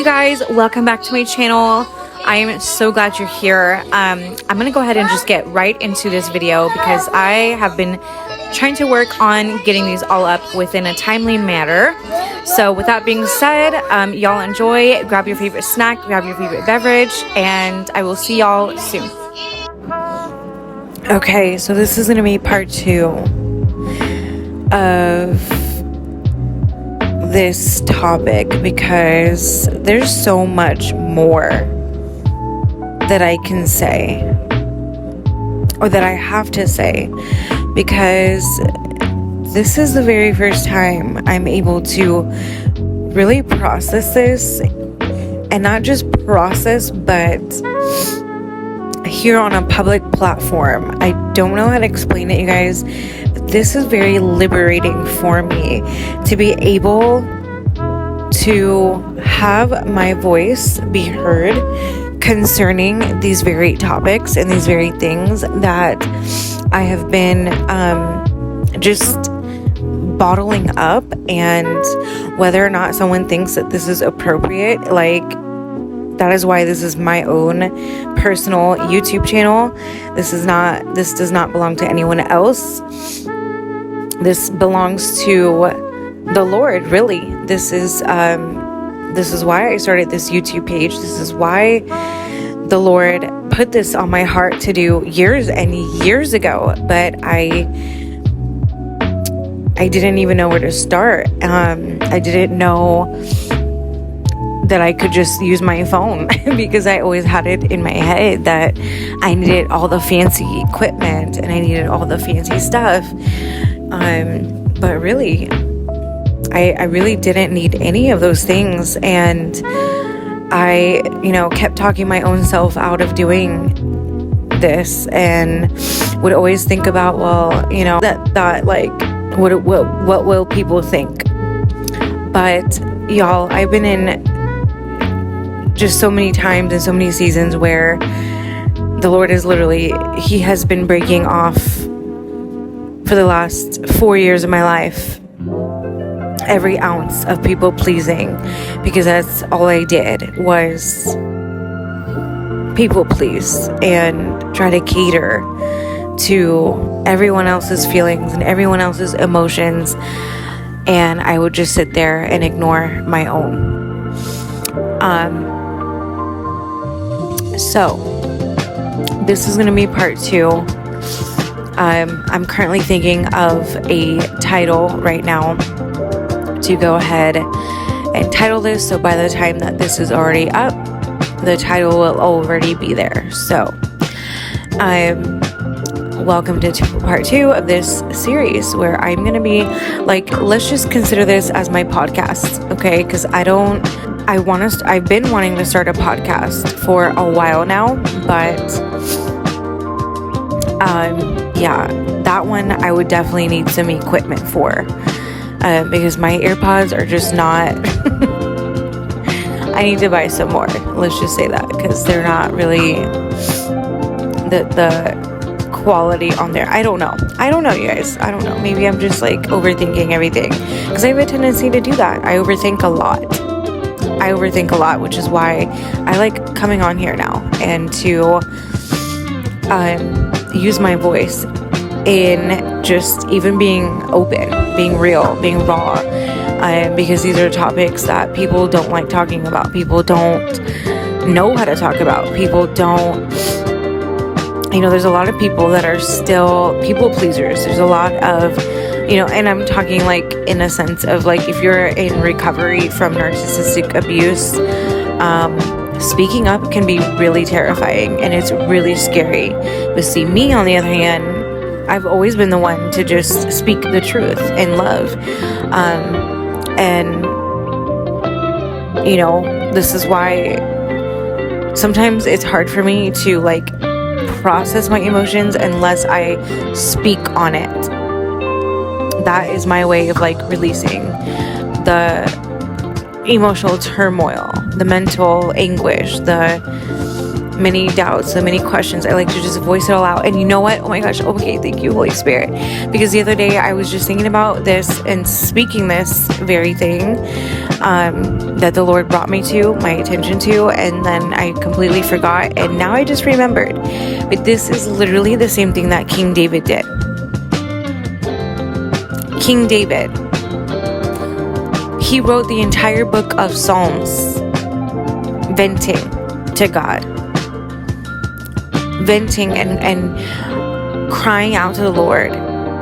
you guys, welcome back to my channel. I am so glad you're here. I'm gonna go ahead and just get right into this video because I have been trying to work on getting these all up within a timely manner. So with that being said, y'all enjoy, grab your favorite snack, grab your favorite beverage, and I will see y'all soon. Okay, so this is gonna be part 2 of this topic because there's so much more that I can say or that I have to say, because this is the very first time I'm able to really process this, and not just process, but here on a public platform. I don't know how to explain it, you guys. This is very liberating for me to be able to have my voice be heard concerning these very topics and these very things that I have been just bottling up. And whether or not someone thinks that this is appropriate, like, that is why this is my own personal YouTube channel. This does not belong to anyone else. This belongs to the Lord, really. This is why I started this YouTube page. This is why the Lord put this on my heart to do years and years ago, but I didn't even know where to start. I didn't know that I could just use my phone because I always had it in my head that I needed all the fancy equipment and I needed all the fancy stuff. But really, I really didn't need any of those things. And I, kept talking my own self out of doing this, and would always think about, that like, what will people think? But y'all, I've been in just so many times and so many seasons where the Lord is literally, He has been breaking off for the last 4 years of my life every ounce of people pleasing, because that's all I did was people please and try to cater to everyone else's feelings and everyone else's emotions, and I would just sit there and ignore my own. So this is going to be part 2. I'm currently thinking of a title right now to go ahead and title this, so by the time that this is already up, the title will already be there. So welcome to part 2 of this series, where I'm going to be like, let's just consider this as my podcast, okay? Because I've been wanting to start a podcast for a while now, but yeah, that one I would definitely need some equipment for, because my AirPods are just not I need to buy some more, let's just say that, because they're not really the quality on there. I don't know, you guys. I don't know, maybe I'm just like overthinking everything, because I have a tendency to do that. I overthink a lot, which is why I like coming on here now and to use my voice in just even being open, being real, being raw, because these are topics that people don't like talking about. People don't know how to talk about. People don't, there's a lot of people that are still people pleasers. There's a lot of, and I'm talking like in a sense of like, if you're in recovery from narcissistic abuse, speaking up can be really terrifying and it's really scary. But see, me on the other hand, I've always been the one to just speak the truth in love. And this is why sometimes it's hard for me to like process my emotions unless I speak on it. That is my way of like releasing the emotional turmoil, the mental anguish, the many doubts, the many questions. I like to just voice it all out. And you know what? Oh my gosh. Okay. Thank you, Holy Spirit. Because the other day I was just thinking about this and speaking this very thing that the Lord brought me to, my attention to, and then I completely forgot. And now I just remembered. But this is literally the same thing that King David did. King David, he wrote the entire book of Psalms venting to God, venting and crying out to the Lord,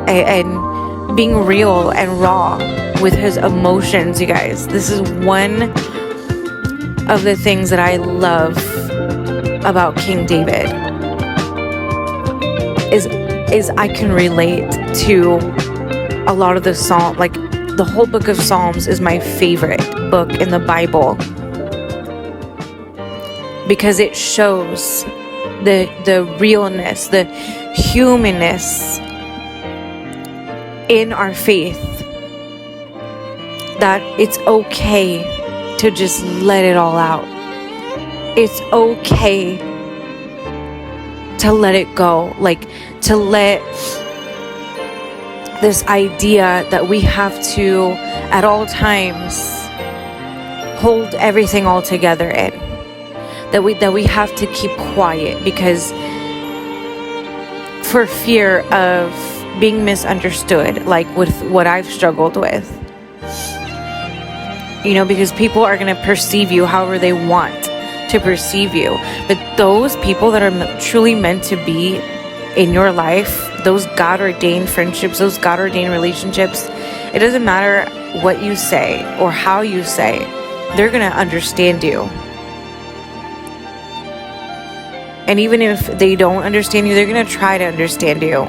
and being real and raw with his emotions. You guys, this is one of the things that I love about King David is I can relate to a lot of the Psalm. Like, the whole book of Psalms is my favorite book in the Bible, because it shows the realness, the humanness in our faith, that it's okay to just let it all out. It's okay to let it go, like to let this idea that we have to at all times hold everything all together in, that we have to keep quiet because for fear of being misunderstood, like with what I've struggled with, you know, because people are going to perceive you however they want to perceive you. But those people that are truly meant to be in your life, those God-ordained friendships, those God-ordained relationships, it doesn't matter what you say or how you say, they're going to understand you. And even if they don't understand you, they're going to try to understand you.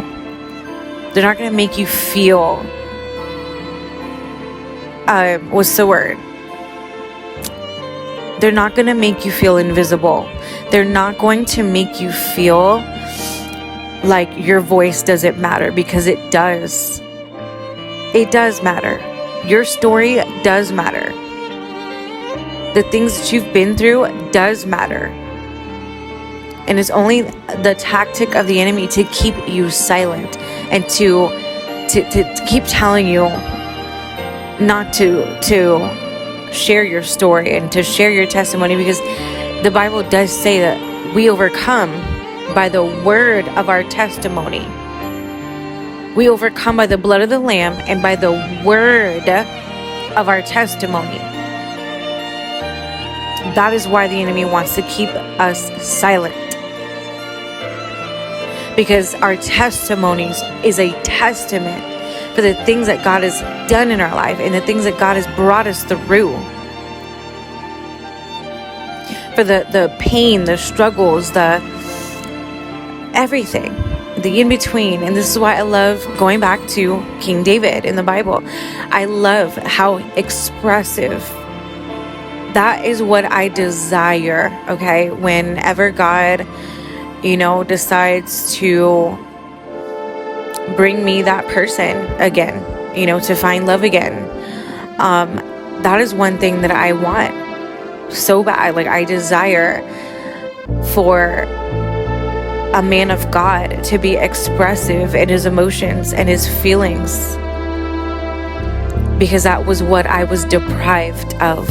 They're not going to make you feel, what's the word? They're not going to make you feel invisible. They're not going to make you feel like your voice doesn't matter, because it does. It does matter. Your story does matter. The things that you've been through does matter. And it's only the tactic of the enemy to keep you silent and to keep telling you not to share your story and to share your testimony, because the Bible does say that we overcome by the word of our testimony. We overcome by the blood of the Lamb and by the word of our testimony. That is why the enemy wants to keep us silent, because our testimonies is a testament for the things that God has done in our life and the things that God has brought us through, for the pain, the struggles, the everything, the in-between. And this is why I love going back to King David in the Bible. I love how expressive. That is what I desire, okay? Whenever God, you know, decides to bring me that person again, you know, to find love again. That is one thing that I want so bad. Like, I desire for a man of God to be expressive in his emotions and his feelings, because that was what I was deprived of.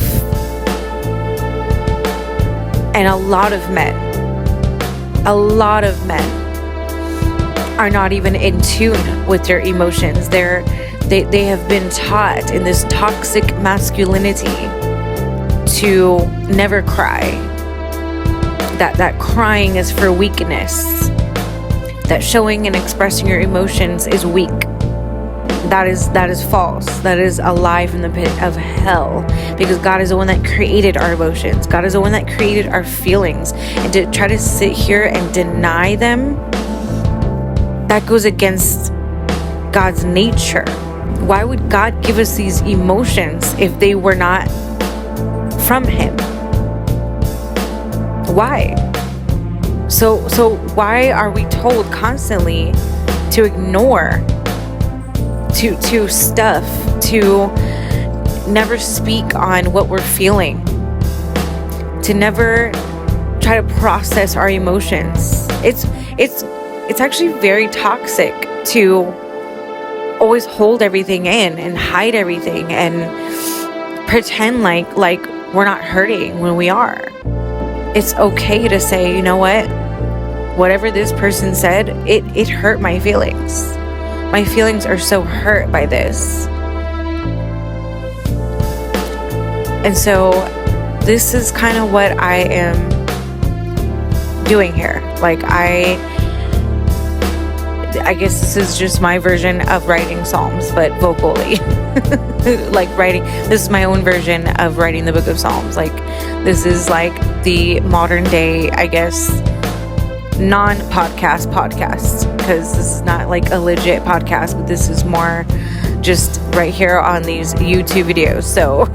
And a lot of men are not even in tune with their emotions. They have been taught in this toxic masculinity to never cry. That crying is for weakness. That showing and expressing your emotions is weak. That is false. That is a lie from the pit of hell, because God is the one that created our emotions. God is the one that created our feelings, and to try to sit here and deny them, that goes against God's nature. Why would God give us these emotions if they were not from Him? Why? So why are we told constantly to ignore, to stuff, to never speak on what we're feeling, to never try try to process our emotions. It's actually very toxic to always hold everything in and hide everything and pretend like we're not hurting when we are. It's okay to say, you know what? Whatever this person said, it hurt my feelings. My feelings are so hurt by this. And so this is kind of what I am doing here. Like, I guess this is just my version of writing Psalms, but vocally. Like this is my own version of writing the book of Psalms. Like, this is like the modern day, I guess, non-podcast, because this is not like a legit podcast, but this is more just right here on these YouTube videos. So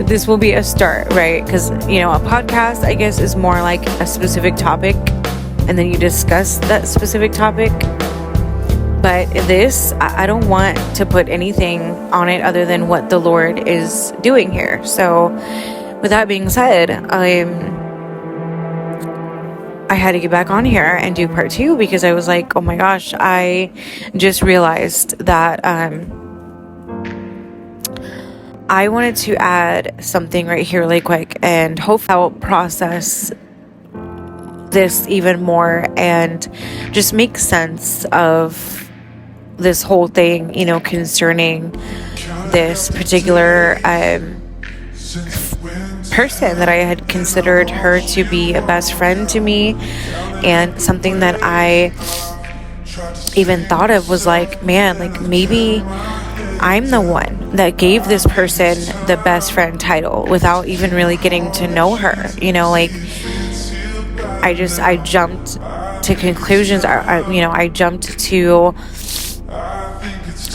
this will be a start, right? Because, you know, a podcast, I guess, is more like a specific topic, and then you discuss that specific topic. But this, I don't want to put anything on it other than what the Lord is doing here. So with that being said, I had to get back on here and do part 2, because I was like, oh my gosh, I just realized that I wanted to add something right here really quick, and hope I'll process this even more and just make sense of this whole thing, you know, concerning this particular person that I had considered her to be a best friend to me. And something that I even thought of was like, man, like maybe I'm the one that gave this person the best friend title without even really getting to know her. You know, like I jumped to conclusions. I jumped to,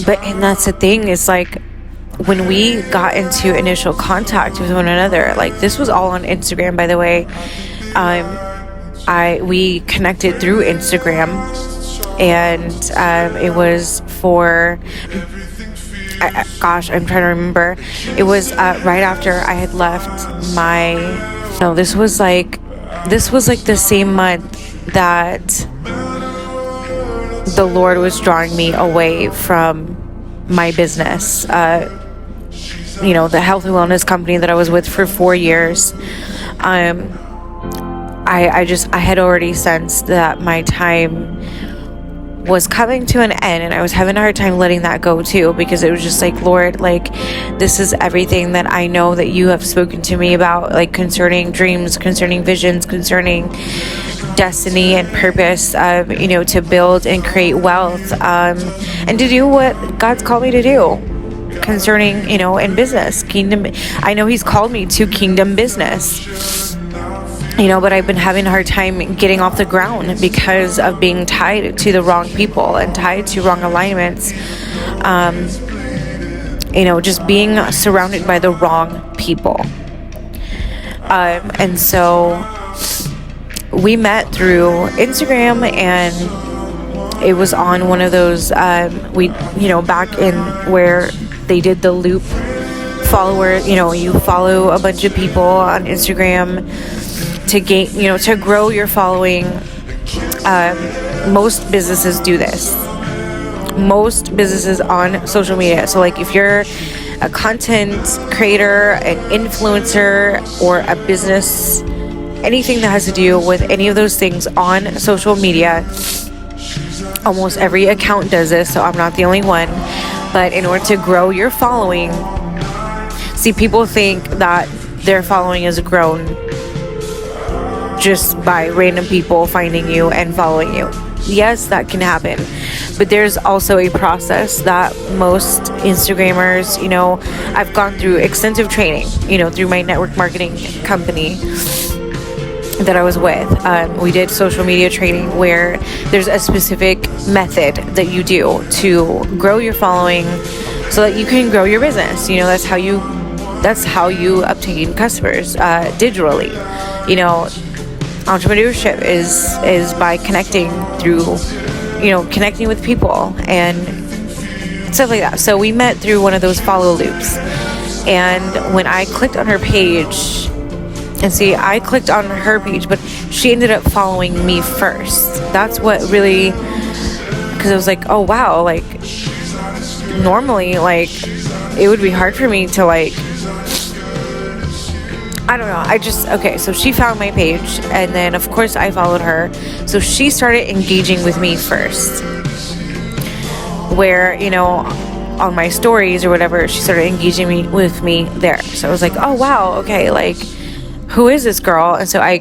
and that's the thing, is like, when we got into initial contact with one another, like this was all on Instagram, by the way. We connected through Instagram, and it was for, I'm trying to remember. It was right after I had left this was like the same month that the Lord was drawing me away from my business, the health and wellness company that I was with for 4 years. I had already sensed that my time was coming to an end, and I was having a hard time letting that go too, because it was just like, Lord, like this is everything that I know that you have spoken to me about, like concerning dreams, concerning visions, concerning destiny and purpose, to build and create wealth, and to do what God's called me to do concerning, in business, kingdom. I know he's called me to kingdom business, but I've been having a hard time getting off the ground because of being tied to the wrong people and tied to wrong alignments, just being surrounded by the wrong people. And so we met through Instagram, and it was on one of those, back in where they did the loop follower, you follow a bunch of people on Instagram to gain, to grow your following. Most businesses do this. Most businesses on social media. So like if you're a content creator, an influencer, or a business, anything that has to do with any of those things on social media, almost every account does this, so I'm not the only one. But in order to grow your following, see, people think that their following is grown just by random people finding you and following you. Yes, that can happen, but there's also a process that most Instagrammers, I've gone through extensive training, through my network marketing company that I was with. We did social media training where there's a specific method that you do to grow your following so that you can grow your business. That's how you obtain customers digitally. Entrepreneurship is by connecting through, connecting with people and stuff like that. So we met through one of those follow loops, and when I clicked on her page, And see, I clicked on her page, but she ended up following me first. That's what really, because I was like, oh wow, like normally, like it would be hard for me to like, I don't know. Okay, so she found my page, and then of course I followed her. So she started engaging with me first, where, you know, on my stories or whatever, she started engaging with me there. So I was like, oh wow, okay, like, who is this girl? And so I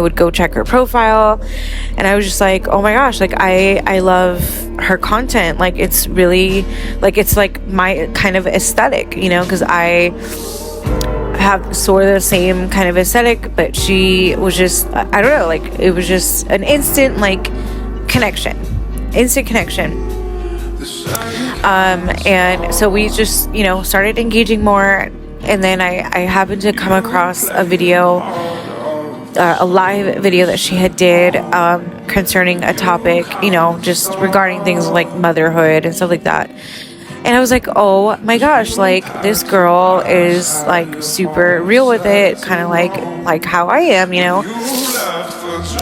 would go check her profile, and I was just like, oh my gosh, like I love her content. Like it's really, like it's like my kind of aesthetic, you know, because I have sort of the same kind of aesthetic, but she was just, I don't know, like it was just an instant connection. And so we just, you know, started engaging more. And then I happened to come across a video, a live video that she had did concerning a topic, you know, just regarding things like motherhood and stuff like that. And I was like, oh my gosh, like this girl is like super real with it, kind of like how I am, you know.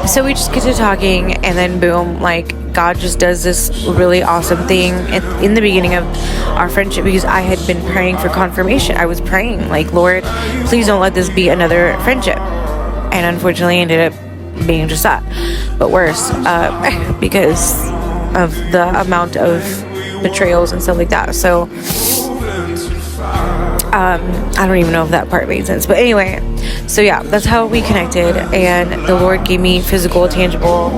So we just get to talking, and then boom, like God just does this really awesome thing in the beginning of our friendship, because I had been praying for confirmation. I was praying like, Lord, please don't let this be another friendship. And unfortunately it ended up being just that, but worse, because of the amount of betrayals and stuff like that. So I don't even know if that part made sense, but anyway, so yeah, that's how we connected, and the Lord gave me physical, tangible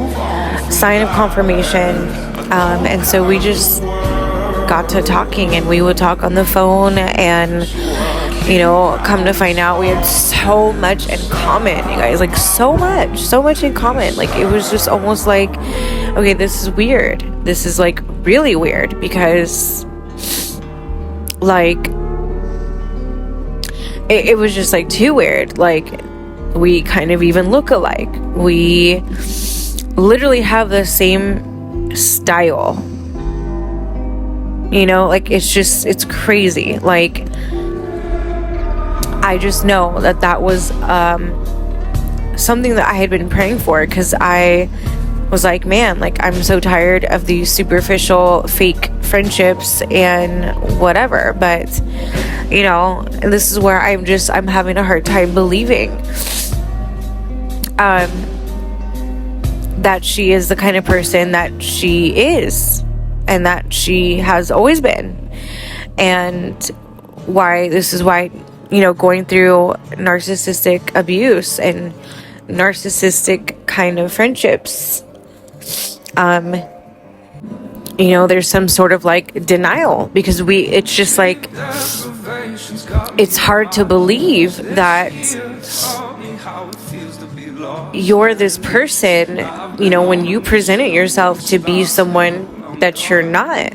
sign of confirmation, and so we just got to talking, and we would talk on the phone, and you know, come to find out we had so much in common, you guys, like so much in common. Like it was just almost like, okay, this is weird, this is like really weird, because like it was just like too weird. Like we kind of even look alike, we literally have the same style, you know, like it's crazy. Like I just know that was something that I had been praying for, because I was like, man, like I'm so tired of these superficial fake friendships and whatever. But you know, this is where I'm having a hard time believing that she is the kind of person that she is, and that she has always been, and this is why, you know, going through narcissistic abuse and narcissistic kind of friendships, you know, there's some sort of like denial, because it's just like, it's hard to believe that you're this person, you know, when you presented yourself to be someone that you're not,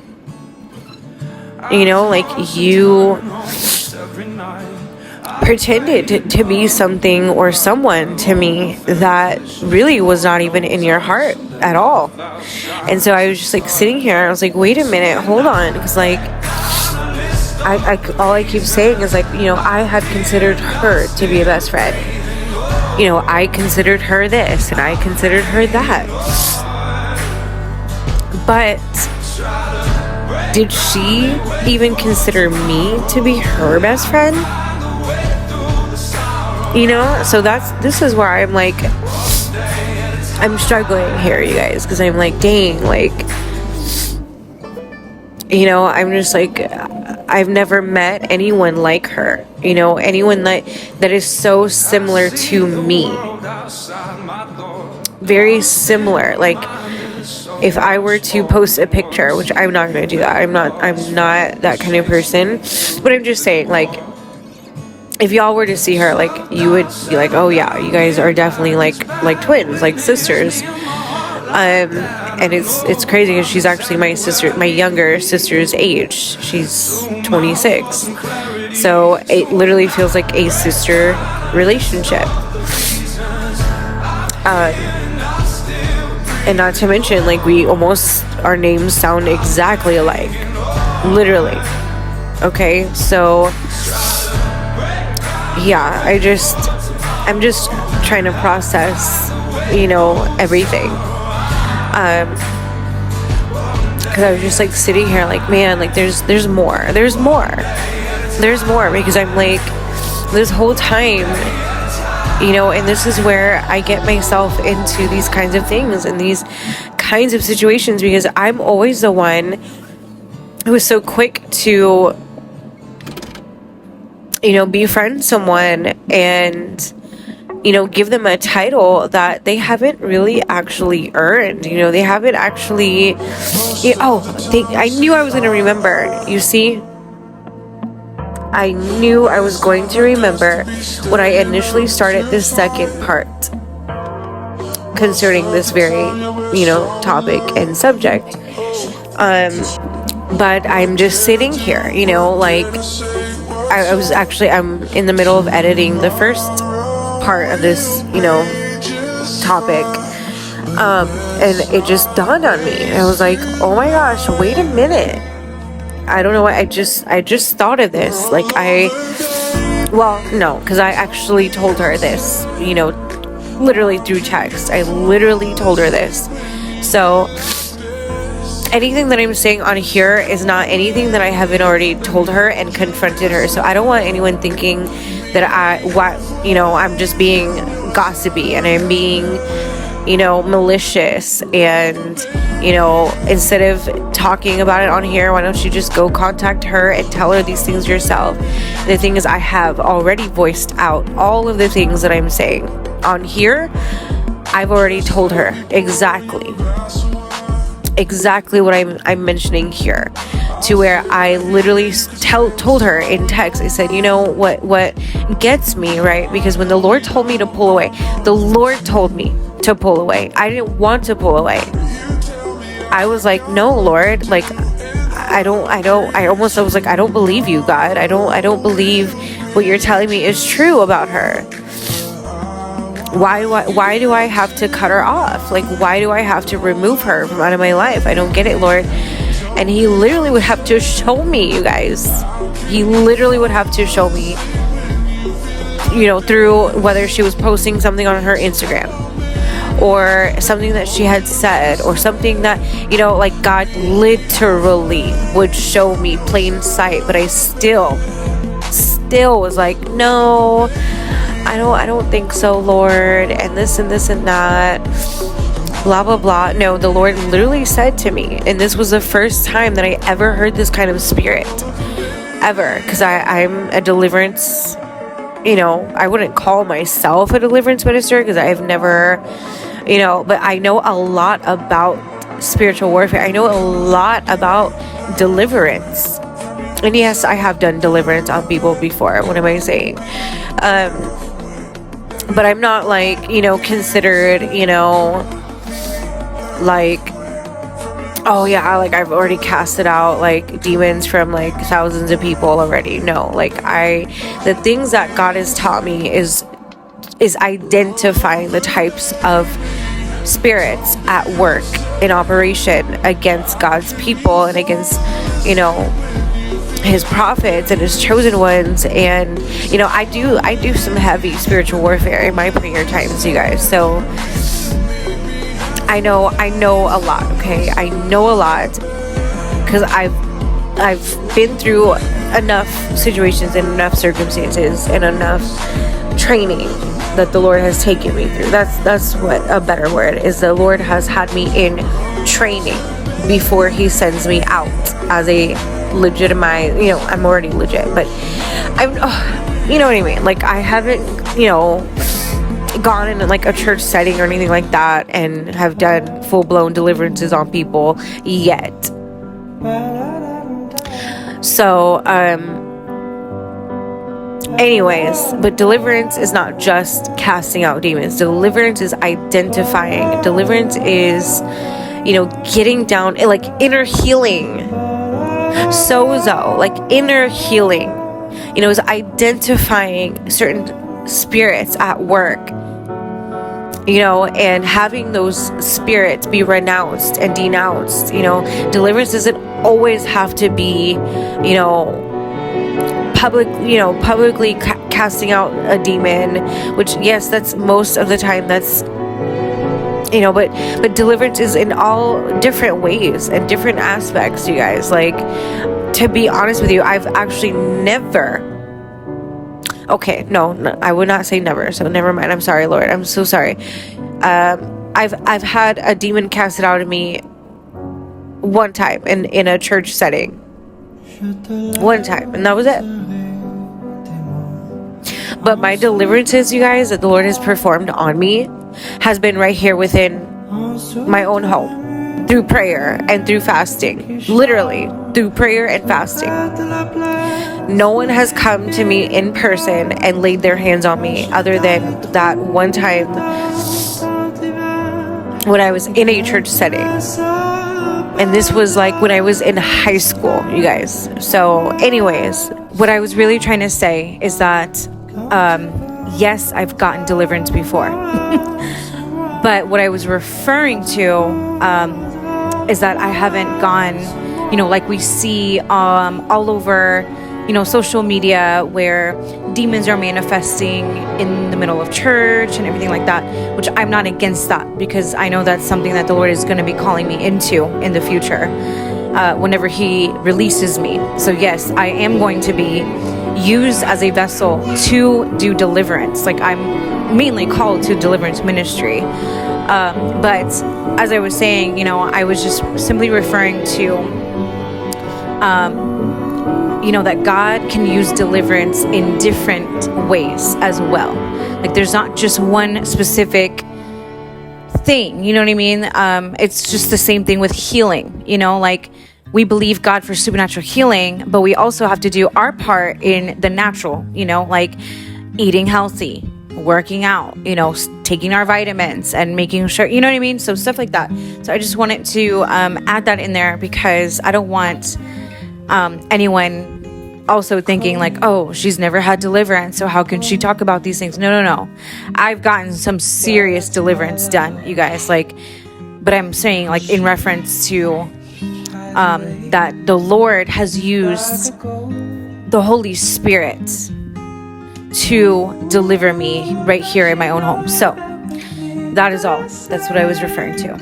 you know, like you pretended to be something or someone to me that really was not even in your heart at all. And so I was just like sitting here, and I was like, wait a minute, hold on, because like all I keep saying is like, you know, I had considered her to be a best friend, you know, I considered her this and I considered her that, but did she even consider me to be her best friend? You know, so this is where I'm like, I'm struggling here, you guys, because I'm like, dang, like, you know, I'm just like, I've never met anyone like her, you know, anyone that is so similar to me, very similar. Like if I were to post a picture, which I'm not going to do that, I'm not that kind of person, but I'm just saying, like, if y'all were to see her, like, you would be like, oh yeah, you guys are definitely like twins, like sisters. And it's crazy, because she's actually my younger sister's age. She's 26. So it literally feels like a sister relationship. And not to mention, like, our names sound exactly alike. Literally. Okay, so yeah, I'm just trying to process, everything. Because I was just like sitting here like, man, like there's more, because I'm like, this whole time, and this is where I get myself into these kinds of things and these kinds of situations, because I'm always the one who is so quick to, befriend someone and, give them a title that they haven't really actually earned. They haven't actually, I knew I was going to remember, you see? I knew I was going to remember when I initially started this second part concerning this very, topic and subject. But I'm just sitting here, like I'm in the middle of editing the first part of this, topic. And it just dawned on me. I was like, oh my gosh, wait a minute. I don't know why. I just thought of this. Like no, because I actually told her this, literally through text. I literally told her this. So anything that I'm saying on here is not anything that I haven't already told her and confronted her. So I don't want anyone thinking that I'm just being gossipy and I'm being, malicious, and, instead of talking about it on here, why don't you just go contact her and tell her these things yourself? The thing is, I have already voiced out all of the things that I'm saying on here. I've already told her exactly what I'm mentioning here, to where I literally told her in text. I said, what gets me, right? Because when the Lord told me to pull away, the Lord told me to pull away. I didn't want to pull away. I was like, no, Lord, like, I was like, I don't believe you, God. I don't believe what you're telling me is true about her. Why do I have to cut her off? Like, why do I have to remove her from out of my life? I don't get it, Lord. And he literally would have to show me, you guys. He literally would have to show me, through whether she was posting something on her Instagram, or something that she had said, or something that, like, God literally would show me plain sight. But I still was like, no, I don't think so, Lord, and this and that, blah blah blah. No, the Lord literally said to me, and this was the first time that I ever heard this kind of spirit, ever, because I'm a deliverance, I wouldn't call myself a deliverance minister, because I have never, but I know a lot about spiritual warfare. I know a lot about deliverance. And yes, I have done deliverance on people before. What am I saying? But I'm not like, considered, like, oh yeah, like I've already casted out like demons from like thousands of people already. No, like the things that God has taught me is identifying the types of spirits at work in operation against God's people and against, his prophets and his chosen ones. And I do some heavy spiritual warfare in my prayer times, you guys. So I know a lot. Okay, I know a lot because I've been through enough situations and enough circumstances and enough training that the Lord has taken me through. That's what a better word is. The Lord has had me in training before he sends me out as a legitimate, I'm already legit, but I'm, you know what I mean? Like, I haven't, gone in like a church setting or anything like that and have done full-blown deliverances on people yet. So, anyways, but deliverance is not just casting out demons. Deliverance is identifying. Deliverance is, getting down, like inner healing. Sozo, like inner healing, is identifying certain spirits at work, and having those spirits be renounced and denounced. Deliverance doesn't always have to be, publicly casting out a demon, which, yes, that's most of the time, that's, but deliverance is in all different ways and different aspects, you guys. Like, to be honest with you, I've actually never, okay, no, I would not say never, so never mind. I'm sorry, Lord, I'm so sorry. I've had a demon casted out of me one time in a church setting. One time, and that was it. But my deliverances, you guys, that the Lord has performed on me has been right here within my own home, through prayer and through fasting. Literally through prayer and fasting. No one has come to me in person and laid their hands on me other than that one time when I was in a church setting. And this was like when I was in high school, you guys. So anyways, what I was really trying to say is that, yes, I've gotten deliverance before. But what I was referring to is that I haven't gone, like we see all over, social media, where demons are manifesting in the middle of church and everything like that, which I'm not against that, because I know that's something that the Lord is going to be calling me into in the future, whenever he releases me. So yes, I am going to be used as a vessel to do deliverance. Like, I'm mainly called to deliverance ministry. But as I was saying, I was just simply referring to, that God can use deliverance in different ways as well. Like, there's not just one specific thing, you know what I mean? It's just the same thing with healing, like, we believe God for supernatural healing, but we also have to do our part in the natural, like eating healthy, working out, taking our vitamins and making sure, you know what I mean? So stuff like that. So I just wanted to add that in there, because I don't want anyone also thinking like, oh, she's never had deliverance, so how can she talk about these things? No. I've gotten some serious deliverance done, you guys. Like, but I'm saying, like, in reference to that the Lord has used the Holy Spirit to deliver me right here in my own home. So that is all. That's what I was referring to.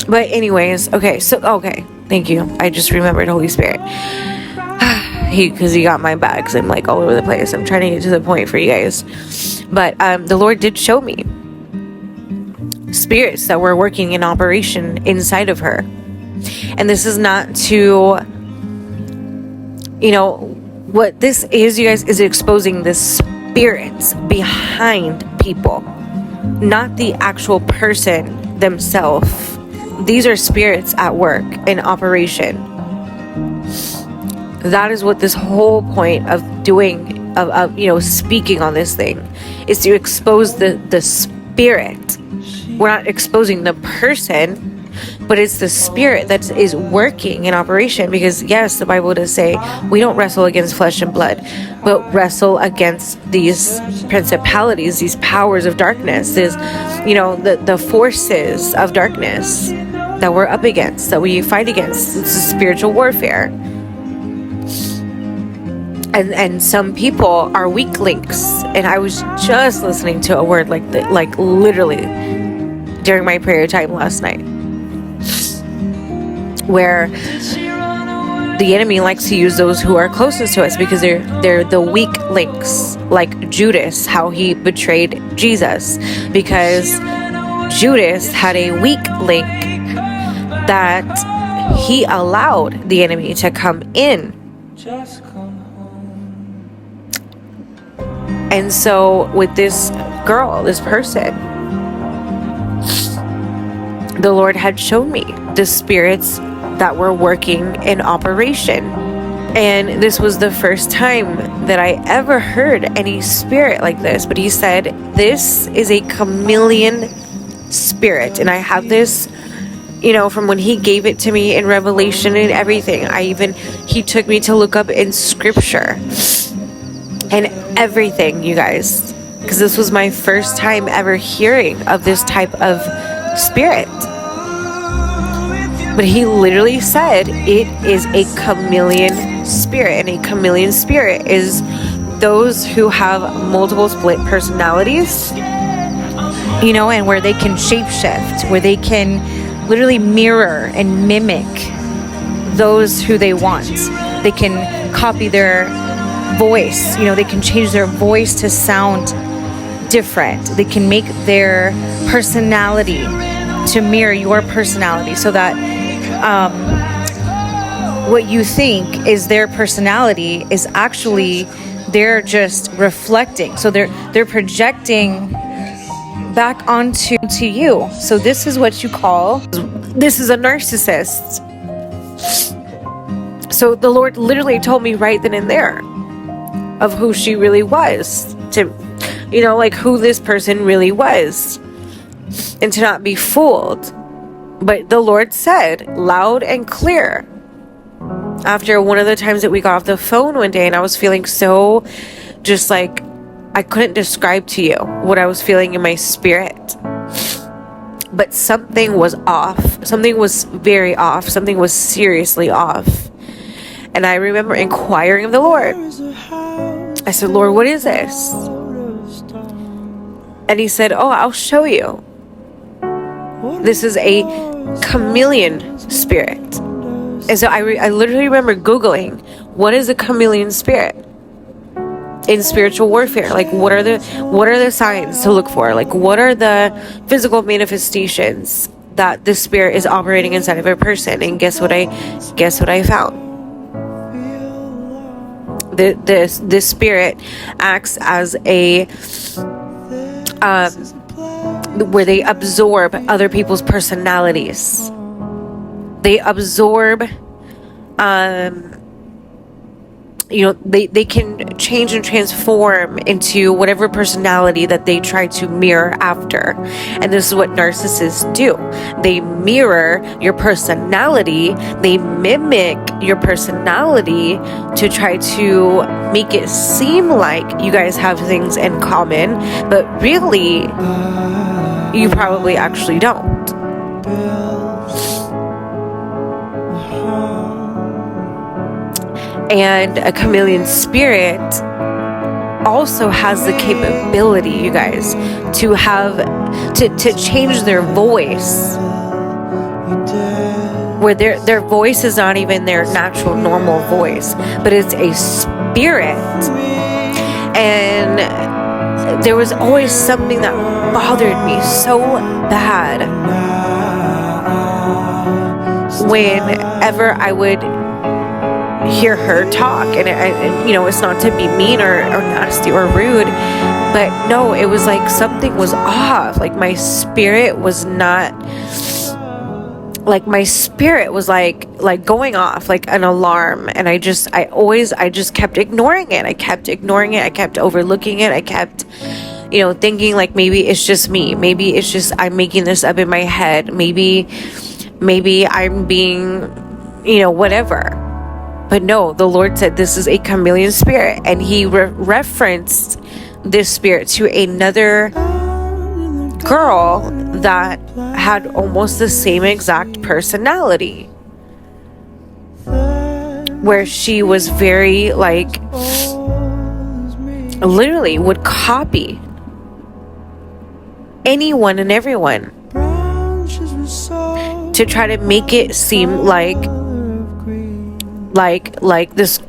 But anyways, okay, thank you. I just remembered Holy Spirit. Because he got my bags. I'm like all over the place. I'm trying to get to the point for you guys. But the Lord did show me spirits that were working in operation inside of her. And this is not to, what this is, you guys, is exposing the spirits behind people, not the actual person themselves. These are spirits at work in operation. That is what this whole point of doing, of speaking on this thing, is to expose the spirit. We're not exposing the person, but it's the spirit that is working in operation. Because yes, the Bible does say we don't wrestle against flesh and blood, but wrestle against these principalities, these powers of darkness, the forces of darkness that we're up against, that we fight against. It's a spiritual warfare. And some people are weak links. And I was just listening to a word like that, like literally during my prayer time last night, where the enemy likes to use those who are closest to us, because they're the weak links, like Judas, how he betrayed Jesus, because Judas had a weak link that he allowed the enemy to come in. And so with this girl, this person, the Lord had shown me the spirits that were working in operation. And this was the first time that I ever heard any spirit like this. But he said, this is a chameleon spirit. And I have this, from when he gave it to me in Revelation and everything. He took me to look up in scripture and everything, you guys, because this was my first time ever hearing of this type of spirit. But he literally said it is a chameleon spirit. And a chameleon spirit is those who have multiple split personalities, you know, and where they can shapeshift, where they can literally mirror and mimic those who they want. They can copy their voice, you know, they can change their voice to sound different. They can make their personality to mirror your personality, so that what you think is their personality is actually they're just reflecting. So they're projecting back onto you. So this is what you call, this is a narcissist. So the Lord literally told me right then and there of who she really was, to, you know, like who this person really was, and to not be fooled. But the Lord said loud and clear, after one of the times that we got off the phone one day, and I was feeling so just like, I couldn't describe to you what I was feeling in my spirit. But something was off. Something was very off. Something was seriously off. And I remember inquiring of the Lord. I said, Lord, what is this? And he said, oh, I'll show you. This is a chameleon spirit. And so I literally remember Googling, what is a chameleon spirit in spiritual warfare? Like, what are the signs to look for? Like, what are the physical manifestations that the spirit is operating inside of a person? And guess what I found? This spirit acts as a where they absorb other people's personalities. They absorb, you know, they can change and transform into whatever personality that they try to mirror after. And this is what narcissists do. They mirror your personality. They mimic your personality to try to make it seem like you guys have things in common, but really, you probably actually don't. And a chameleon spirit also has the capability, you guys, to change their voice, where their voice is not even their natural normal voice, but it's a spirit. And there was always something that bothered me so bad whenever I would hear her talk, and you know, it's not to be mean or nasty or rude, but no, it was like something was off. Like my spirit was not, like my spirit was like going off like an alarm, and I just kept ignoring it. I kept overlooking it. I kept, you know, thinking like, maybe it's just me, maybe it's just I'm making this up in my head, maybe I'm being, you know, whatever. But no, the Lord said this is a chameleon spirit, and he referenced this spirit to another girl that had almost the same exact personality, where she was very like, literally would copy anyone and everyone to try to make it seem like this.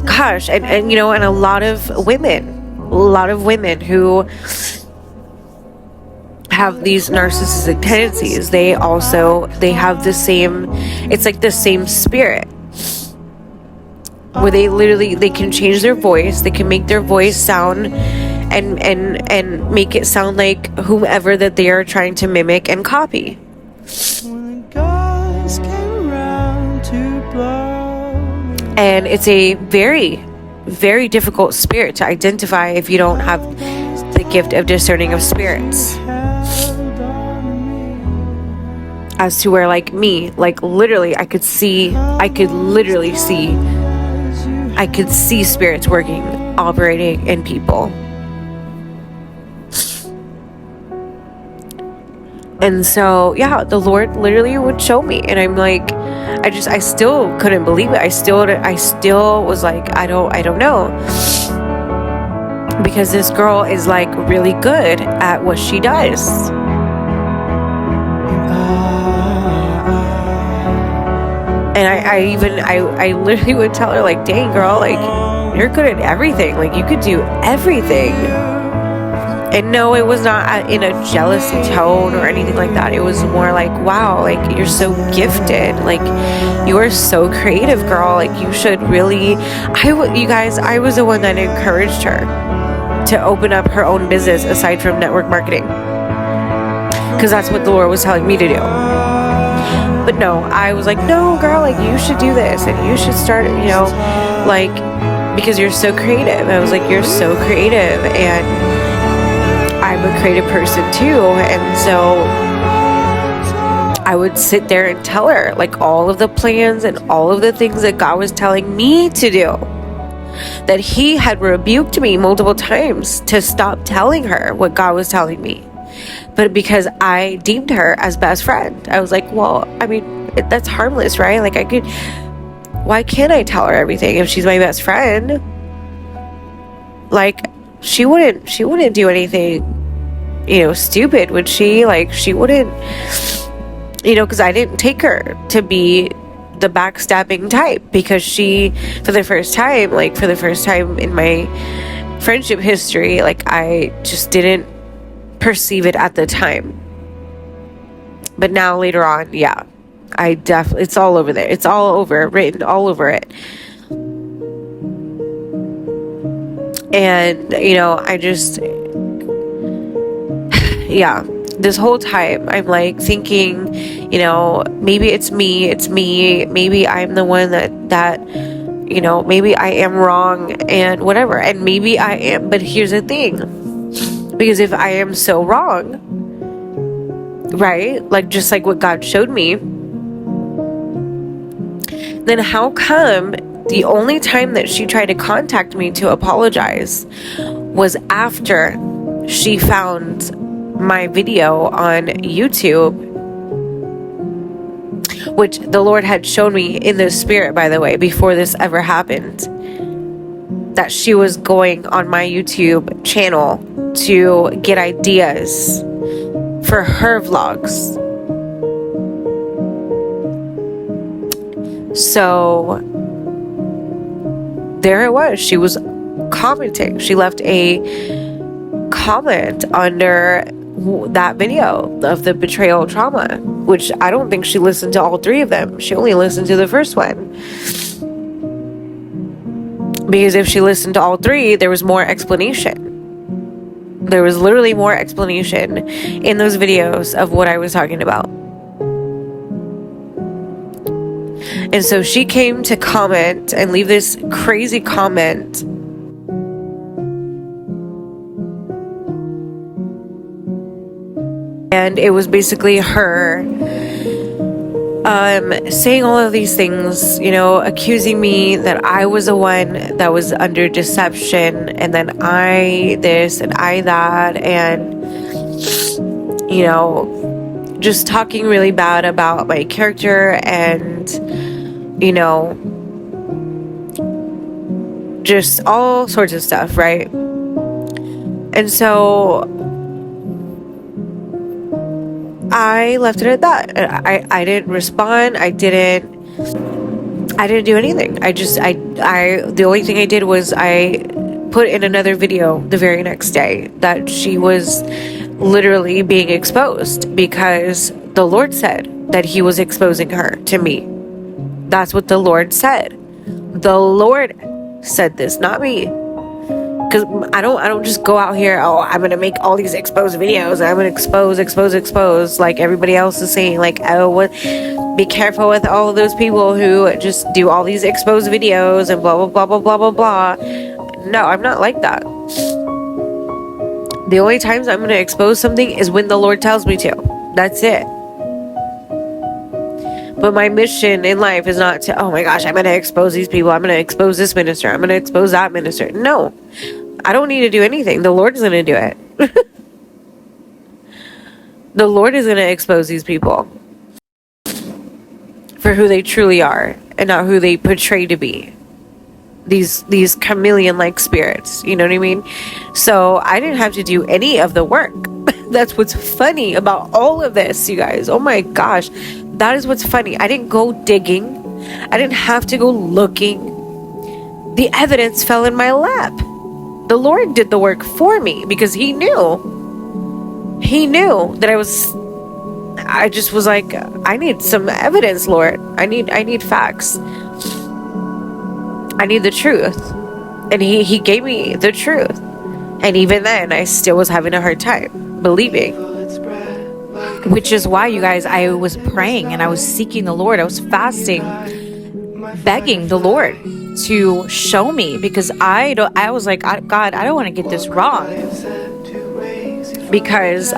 Gosh, and you know, and a lot of women who have these narcissistic tendencies, they have the same, it's like the same spirit, where they can change their voice, they can make their voice sound and make it sound like whomever that they are trying to mimic and copy. And it's a very, very difficult spirit to identify if you don't have the gift of discerning of spirits. As to where, like me, like literally I could see spirits working, operating in people. And so, yeah, the Lord literally would show me, and I'm like, I still couldn't believe it. I still was like, I don't know, because this girl is like really good at what she does. And I literally would tell her, like, dang girl, like, you're good at everything. Like, you could do everything. And no, it was not in a jealousy tone or anything like that. It was more like, wow, like, you're so gifted. Like, you are so creative, girl. Like, you should really, you guys, I was the one that encouraged her to open up her own business aside from network marketing. Because that's what the Lord was telling me to do. But no, I was like, no, girl, like, you should do this, and you should start, you know, like, because you're so creative. I was like, you're so creative, and I'm a creative person too. And so I would sit there and tell her, like, all of the plans and all of the things that God was telling me to do, that He had rebuked me multiple times to stop telling her what God was telling me. But because I deemed her as best friend, I was like, well, I mean, that's harmless, right? Like, why can't I tell her everything if she's my best friend? Like, she wouldn't do anything, you know, stupid, would she? Like, she wouldn't, you know, because I didn't take her to be the backstabbing type, because she, for the first time in my friendship history, like, I just didn't perceive it at the time. But now later on, yeah, it's all over there. It's all over, written all over it. And, you know, I just, yeah, this whole time I'm like thinking, you know, maybe it's me, maybe I'm the one that, you know, maybe I am wrong and whatever, and maybe I am. But here's the thing, because if I am so wrong, right, like, just like what God showed me, then how come the only time that she tried to contact me to apologize was after she found my video on YouTube, which the Lord had shown me in the spirit, by the way, before this ever happened, that she was going on my YouTube channel to get ideas for her vlogs. So there it was. She was commenting. She left a comment under that video of the betrayal trauma, which I don't think she listened to all 3 of them. She only listened to the first one. Because if she listened to all 3, there was more explanation. There was literally more explanation in those videos of what I was talking about. And so she came to comment and leave this crazy comment. And it was basically her saying all of these things, you know, accusing me that I was the one that was under deception, and then I this and I that, and, you know, just talking really bad about my character, and, you know, just all sorts of stuff, right? And so I left it at that. I didn't respond. I didn't do anything. The only thing I did was I put in another video the very next day that she was literally being exposed, because the Lord said that He was exposing her to me. That's what the Lord said. The Lord said this, not me. Because I don't just go out here, oh, I'm going to make all these exposed videos, and I'm going to expose, like everybody else is saying, like, oh, be careful with all of those people who just do all these exposed videos and blah, blah, blah, blah, blah, blah, blah. No, I'm not like that. The only times I'm going to expose something is when the Lord tells me to. That's it. But my mission in life is not to, oh my gosh, I'm going to expose these people. I'm going to expose this minister. I'm going to expose that minister. No, I don't need to do anything. The Lord's going to do it. The Lord is going to expose these people for who they truly are and not who they portray to be. These chameleon-like spirits, you know what I mean? So I didn't have to do any of the work. That's what's funny about all of this, you guys. Oh my gosh, that is what's funny. I didn't go digging. I didn't have to go looking. The evidence fell in my lap. The Lord did the work for me because he knew that I just was like, I need some evidence, Lord. I need facts. I need the truth. And he gave me the truth. And even then, I still was having a hard time believing. Which is why, you guys, I was praying and I was seeking the Lord. I was fasting, begging the Lord to show me, because I was like, God, I don't want to get this wrong. Because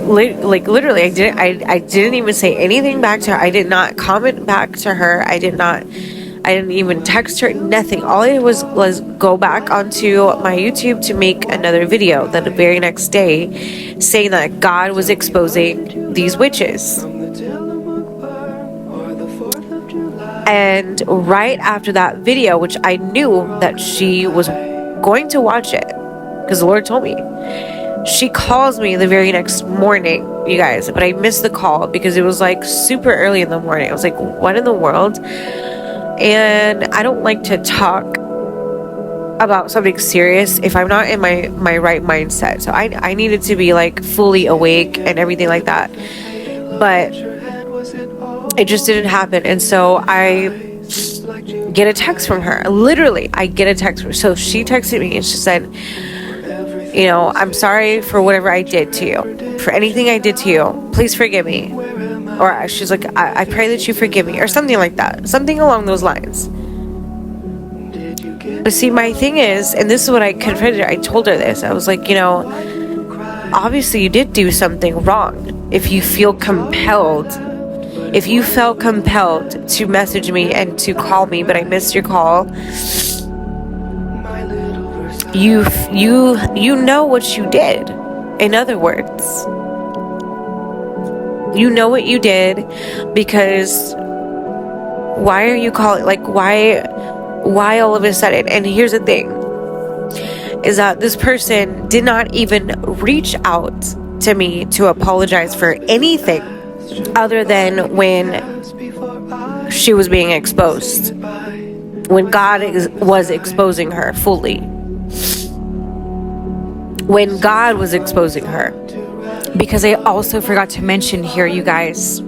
literally I didn't even say anything back to her. I did not comment back to her. I didn't even text her, nothing. All I did was go back onto my YouTube to make another video the very next day saying that God was exposing these witches. And right after that video, which I knew that she was going to watch it, because the Lord told me, she calls me the very next morning, you guys, but I missed the call because it was like super early in the morning. I was like, what in the world? And I don't like to talk about something serious if I'm not in my right mindset. So I needed to be like fully awake and everything like that. But it just didn't happen. And so I get a text from her. Literally, I get a text from her. So she texted me and she said, you know, I'm sorry for whatever I did to you. For anything I did to you, please forgive me. Or she's like, I pray that you forgive me, or something like that. Something along those lines. But see, my thing is, and this is what I confronted her. I told her this. I was like, you know, obviously you did do something wrong. If you felt compelled to message me and to call me, but I missed your call, you know what you did. In other words, you know what you did, because why are you calling? Like, why all of a sudden? And here's the thing, is that this person did not even reach out to me to apologize for anything other than when she was being exposed, when God was exposing her fully, when God was exposing her. Because I also forgot to mention here, you guys,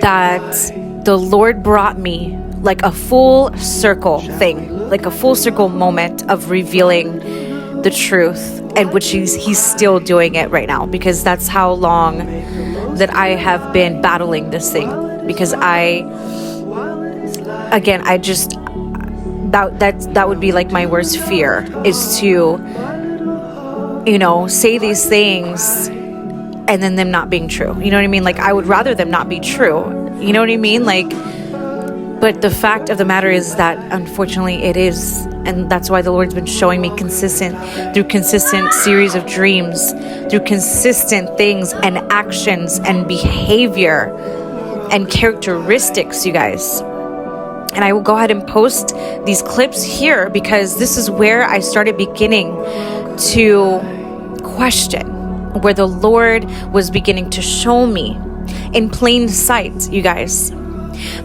that the Lord brought me like a full circle thing, like a full circle moment of revealing the truth, and which he's still doing it right now, because that's how long that I have been battling this thing. Because that would be like my worst fear, is to, you know, say these things and then them not being true. You know what I mean? Like, I would rather them not be true. You know what I mean? Like, but the fact of the matter is that unfortunately it is. And that's why the Lord's been showing me through consistent series of dreams, through consistent things and actions and behavior and characteristics, you guys. And I will go ahead and post these clips here, because this is where I started beginning to question, where the Lord was beginning to show me in plain sight, you guys.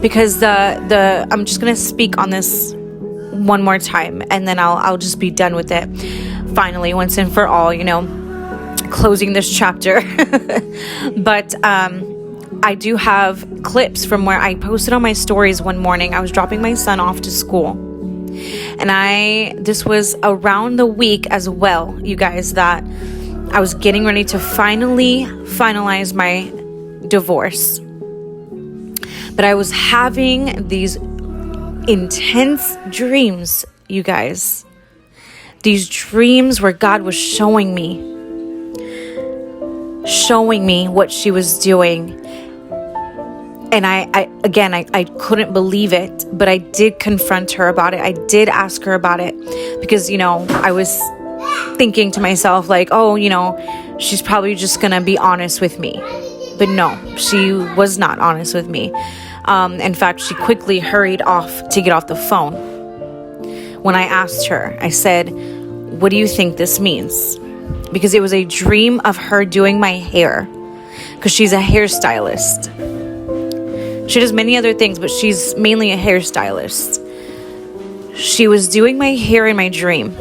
Because I'm just gonna speak on this one more time, and then I'll just be done with it finally, once and for all, you know, closing this chapter. But I do have clips from where I posted on my stories one morning. I was dropping my son off to school, and this was around the week as well, you guys, that I was getting ready to finalize my divorce. But I was having these intense dreams, you guys. These dreams where God was showing me what she was doing. And I couldn't believe it, but I did confront her about it. I did ask her about it, because, you know, I was thinking to myself like, oh, you know, she's probably just gonna be honest with me. But no, she was not honest with me. In fact, she quickly hurried off to get off the phone. When I asked her, I said, what do you think this means? Because it was a dream of her doing my hair, because she's a hairstylist. She does many other things, but she's mainly a hairstylist. She was doing my hair in my dream.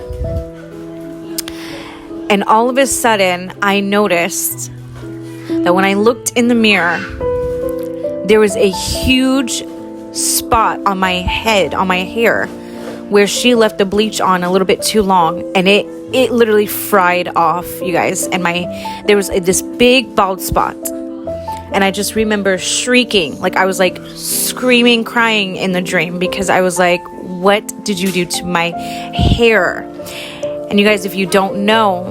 And all of a sudden, I noticed that when I looked in the mirror, there was a huge spot on my head, on my hair, where she left the bleach on a little bit too long, and it literally fried off, you guys. And there was this big bald spot, and I just remember shrieking, like I was like screaming, crying in the dream, because I was like, what did you do to my hair? And you guys, if you don't know,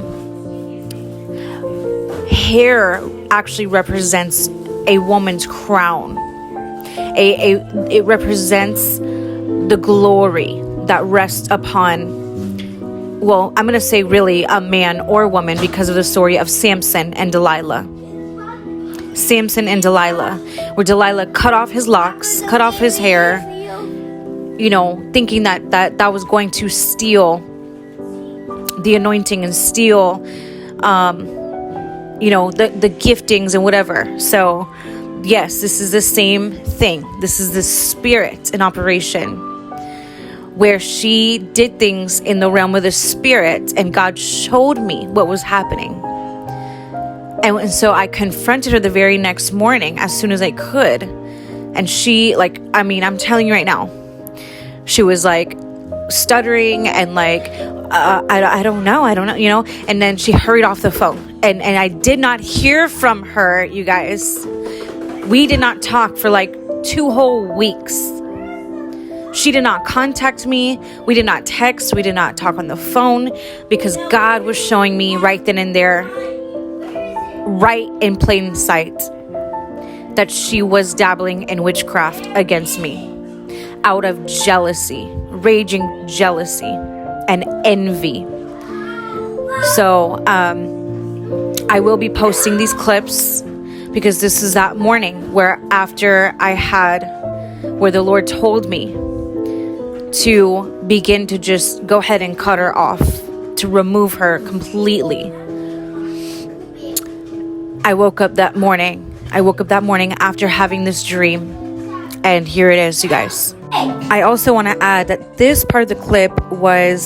hair actually represents a woman's crown. It represents the glory that rests upon, well, I'm going to say really a man or woman, because of the story of Samson and Delilah. Samson and Delilah, where Delilah cut off his locks, cut off his hair, you know, thinking that was going to steal the anointing and steal, you know, the giftings and whatever. So yes, this is the same thing. This is the spirit in operation, where she did things in the realm of the spirit, and God showed me what was happening. And so I confronted her the very next morning as soon as I could. And she, like, I mean, I'm telling you right now, she was like stuttering and like, I don't know, you know. And then she hurried off the phone, and I did not hear from her, you guys. We did not talk for like 2 whole weeks. She did not contact me. We did not text. We did not talk on the phone, because God was showing me right then and there, right in plain sight, that she was dabbling in witchcraft against me out of jealousy, raging jealousy and envy. So I will be posting these clips, because this is that morning where after where the Lord told me to begin to just go ahead and cut her off, to remove her completely. I woke up that morning after having this dream, and here it is, you guys. I also want to add that this part of the clip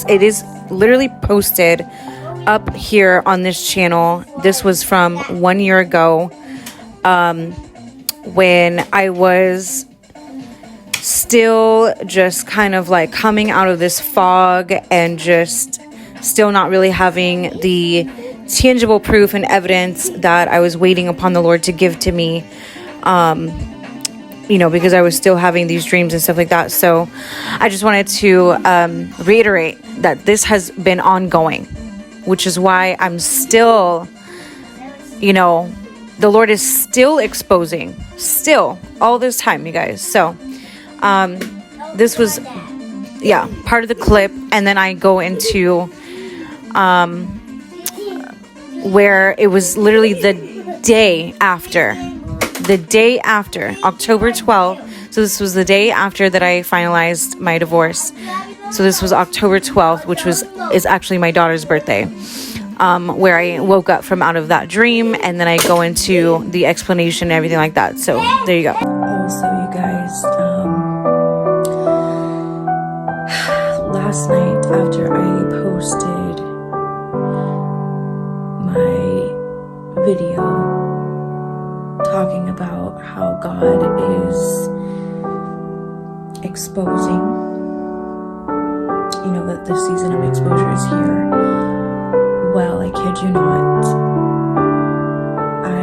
it is literally posted up here on this channel. This was from 1 year ago, when I was still just kind of like coming out of this fog, and just still not really having the tangible proof and evidence that I was waiting upon the Lord to give to me, you know, because I was still having these dreams and stuff like that. So I just wanted to reiterate that this has been ongoing, which is why I'm still, you know, the Lord is still exposing, still, all this time, you guys. So this was, yeah, part of the clip. And then I go into where it was literally the day after, October 12th. So this was the day after that I finalized my divorce. So this was October 12th, which is actually my daughter's birthday, where I woke up from out of that dream, and then I go into the explanation and everything like that. So there you go. Also, you guys, last night after I posted my video talking about how God is exposing, you know, that the season of exposure is here. Well, I kid you not, I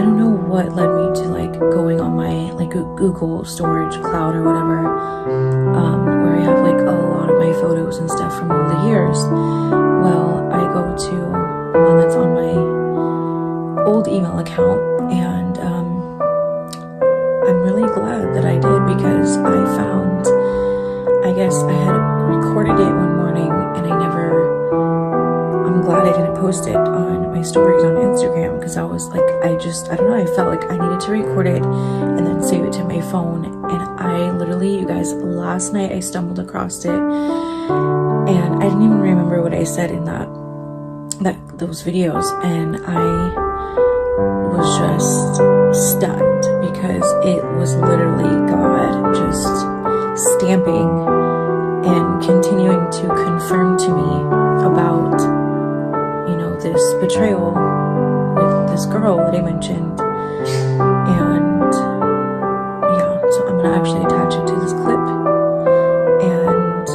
don't know what led me to like going on my like Google storage cloud or whatever, where I have like a lot of my photos and stuff from over the years. Well, I go to one that's on my old email account, and I'm really glad that I did, because I found, I guess I had recorded it one morning and I never post it on my stories on Instagram, because I was like, I don't know, I felt like I needed to record it and then save it to my phone. And I literally, you guys, last night I stumbled across it, and I didn't even remember what I said in those videos, and I was just stunned, because it was literally God just stamping and continuing to confirm to me about, you know, this betrayal with this girl that I mentioned. And yeah, so I'm gonna actually attach it to this clip, and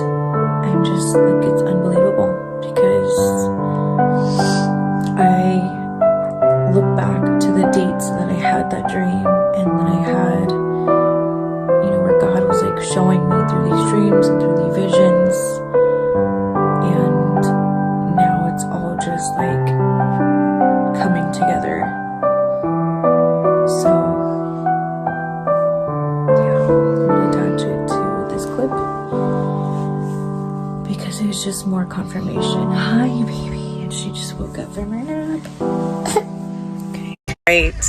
I'm just like, it's unbelievable, because I look back to the dates that I had that dream, and then I had, you know, where God was like showing me through these dreams and through these visions, and now it's all just like coming together. So yeah, I'm gonna attach it to this clip, because it was just more confirmation. Hi, baby. And she just woke up from her nap. Okay. Right.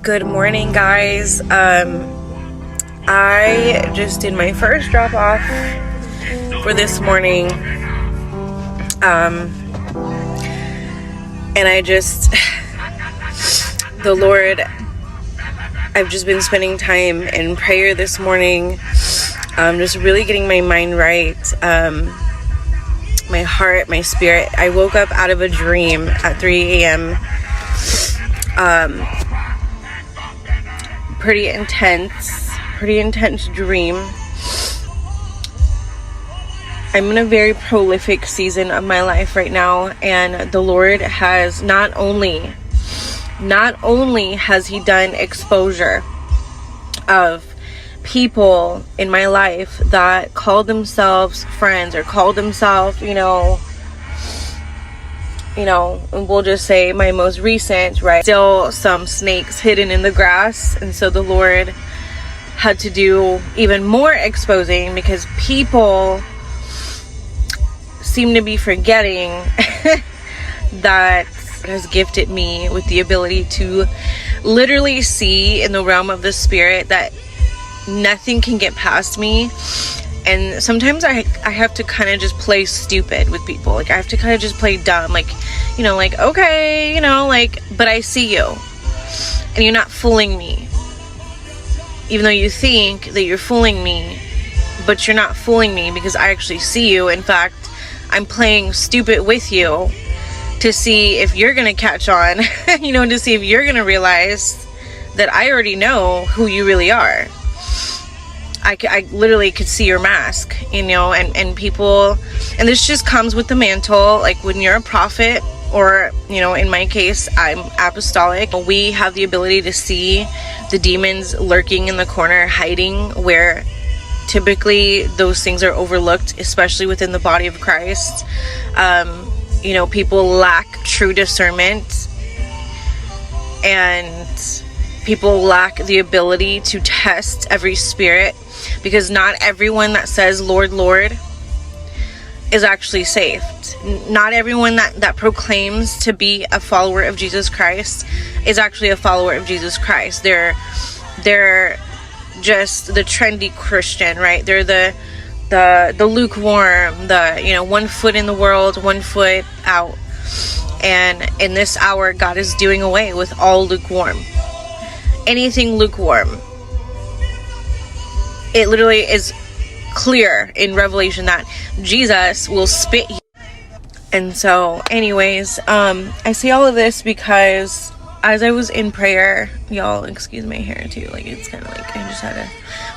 Good morning, guys. I just did my first drop off for this morning. And I just, the Lord, I've just been spending time in prayer this morning. Just really getting my mind right. My heart, my spirit. I woke up out of a dream at 3 a.m. Pretty intense dream. I'm in a very prolific season of my life right now, and the Lord has not only has He done exposure of people in my life that called themselves friends, or called themselves, you know, we'll just say my most recent, right? Still some snakes hidden in the grass. And so the Lord had to do even more exposing, because people seem to be forgetting that God has gifted me with the ability to literally see in the realm of the spirit that nothing can get past me. And sometimes I have to kind of just play stupid with people. Like, I have to kind of just play dumb. Like, you know, like, okay, you know, like, but I see you. And you're not fooling me. Even though you think that you're fooling me, but you're not fooling me, because I actually see you. In fact, I'm playing stupid with you to see if you're going to catch on, you know, to see if you're going to realize that I already know who you really are. I literally could see your mask, you know, and people, and this just comes with the mantle. Like, when you're a prophet, or, you know, in my case, I'm apostolic, we have the ability to see the demons lurking in the corner, hiding, where typically those things are overlooked, especially within the body of Christ. You know, people lack true discernment, and people lack the ability to test every spirit, because not everyone that says Lord, Lord is actually saved. Not everyone that proclaims to be a follower of Jesus Christ is actually a follower of Jesus Christ. They're just the trendy Christian, right? They're the lukewarm, the, you know, 1 foot in the world, 1 foot out. And in this hour, God is doing away with all lukewarm. Anything lukewarm. It literally is clear in Revelation that Jesus will spit you. And so, anyways, I say all of this because as I was in prayer, y'all excuse my hair too, like, it's kind of like I just had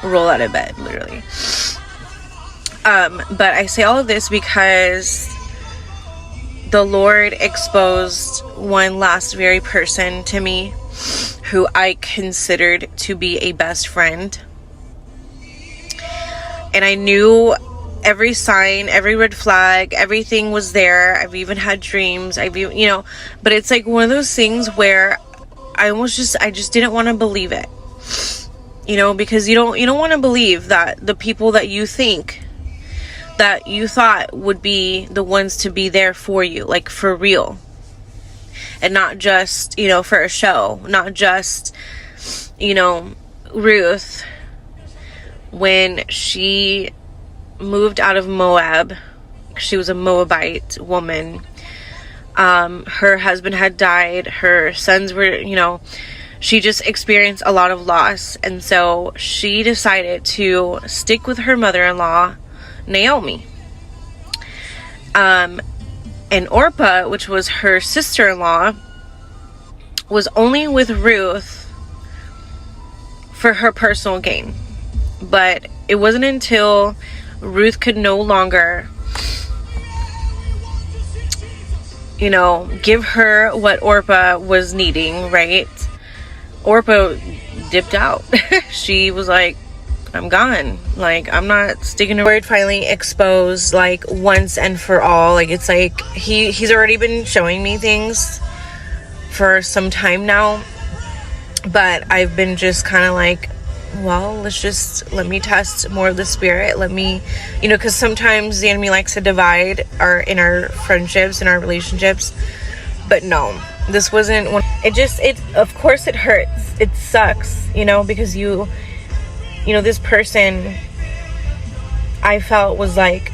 to roll out of bed, literally. But I say all of this because the Lord exposed one last very person to me who I considered to be a best friend. And I knew every sign, every red flag, everything was there. I've even had dreams. You know, but it's like one of those things where I just didn't want to believe it. You know, because you don't want to believe that the people that you think that you thought would be the ones to be there for you, like for real, and not just, you know, for a show. Not just, you know, Ruth, when she moved out of Moab, she was a Moabite woman. Her husband had died. Her sons were, you know, she just experienced a lot of loss. And so she decided to stick with her mother-in-law, Naomi. And Orpah, which was her sister-in-law, was only with Ruth for her personal gain. But it wasn't until Ruth could no longer, you know, give her what Orpah was needing, right? Orpah dipped out. She was like, I'm gone. Like, I'm not sticking to word. Finally exposed, like, once and for all. Like, it's like he's already been showing me things for some time now, but I've been just kind of like, well, let me test more of the spirit. Let me, you know, because sometimes the enemy likes to divide in our friendships and our relationships. But no, this wasn't one. It of course it hurts. It sucks, you know, because you know, this person I felt was like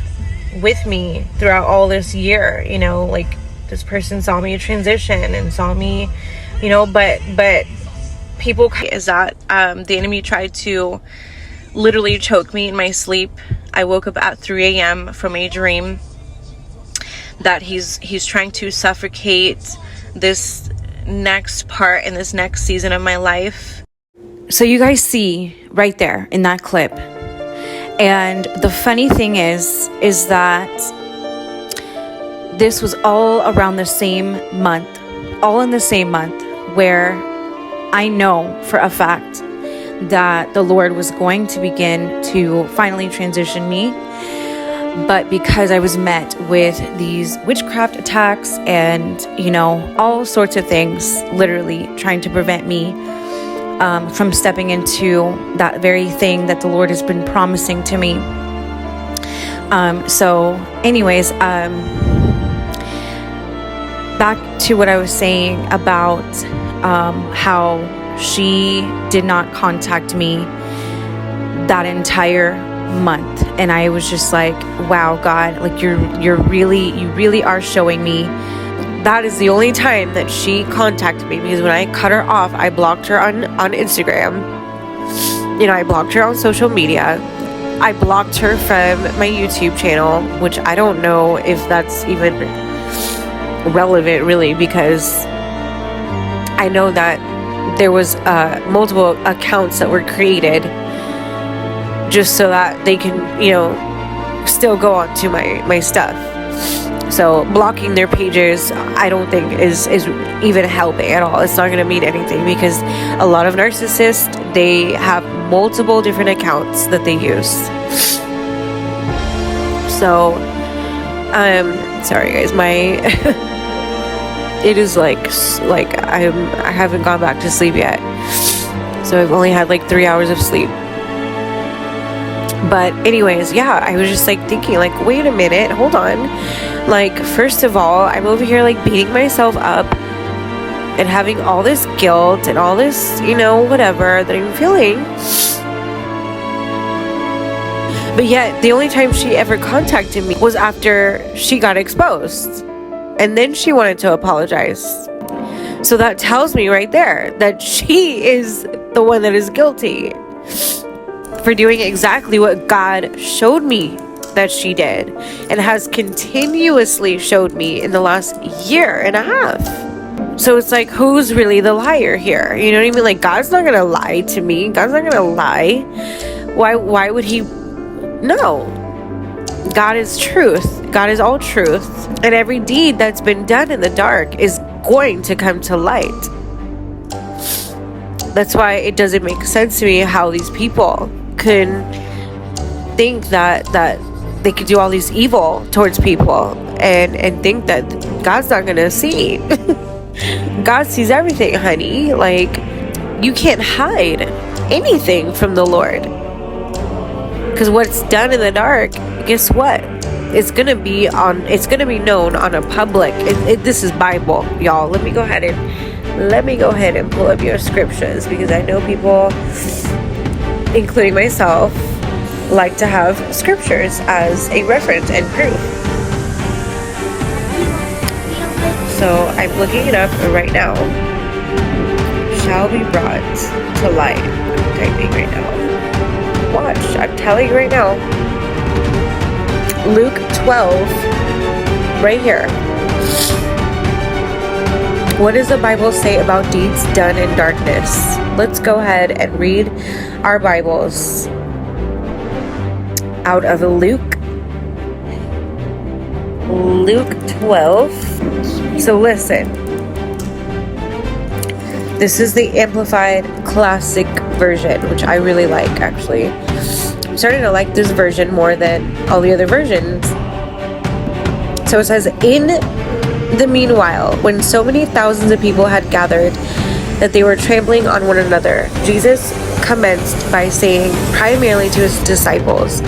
with me throughout all this year, you know, like this person saw me transition and saw me, you know, but people is that the enemy tried to literally choke me in my sleep. I woke up at 3 a.m. from a dream that he's trying to suffocate this next part in this next season of my life. So you guys see right there in that clip, and the funny thing is that this was all around the same month, all in the same month, where I know for a fact that the Lord was going to begin to finally transition me. But because I was met with these witchcraft attacks and, you know, all sorts of things, literally trying to prevent me from stepping into that very thing that the Lord has been promising to me. So anyways, back to what I was saying about how she did not contact me that entire month, and I was just like, wow, God, like you really are showing me. That is the only time that she contacted me, because when I cut her off, I blocked her on Instagram, you know, I blocked her on social media, I blocked her from my YouTube channel, which I don't know if that's even relevant really, because I know that there was multiple accounts that were created just so that they can, you know, still go on to my stuff. So blocking their pages, I don't think is even helping at all. It's not going to mean anything, because a lot of narcissists, they have multiple different accounts that they use. So sorry guys, my it is like I haven't gone back to sleep yet, so I've only had like 3 hours of sleep. But anyways, yeah, I was just like thinking, like, wait a minute, hold on. Like, first of all, I'm over here like beating myself up and having all this guilt and all this, you know, whatever that I'm feeling. But yet, the only time she ever contacted me was after she got exposed. And then she wanted to apologize. So that tells me right there that she is the one that is guilty for doing exactly what God showed me that she did, and has continuously showed me in the last year and a half. So it's like, who's really the liar here? You know what I mean? Like, God's not gonna lie to me. God's not gonna lie. Why would he? No. God is truth. God is all truth. And every deed that's been done in the dark is going to come to light. That's why it doesn't make sense to me how these people can think that they could do all these evil towards people and think that God's not gonna see. God sees everything, honey. Like, you can't hide anything from the Lord, because what's done in the dark, guess what? it's gonna be known on a public. This is Bible, y'all. Let me go ahead and pull up your scriptures, because I know people, including myself, like to have scriptures as a reference and proof. So I'm looking it up right now. Shall be brought to light. I'm typing right now. Watch, I'm telling you right now. Luke 12, right here. What does the Bible say about deeds done in darkness? Let's go ahead and read our Bibles out of Luke 12. So listen. This is the Amplified Classic version, which I really like, actually. I'm starting to like this version more than all the other versions. So it says, in the meanwhile, when so many thousands of people had gathered that they were trampling on one another, Jesus commenced by saying primarily to his disciples,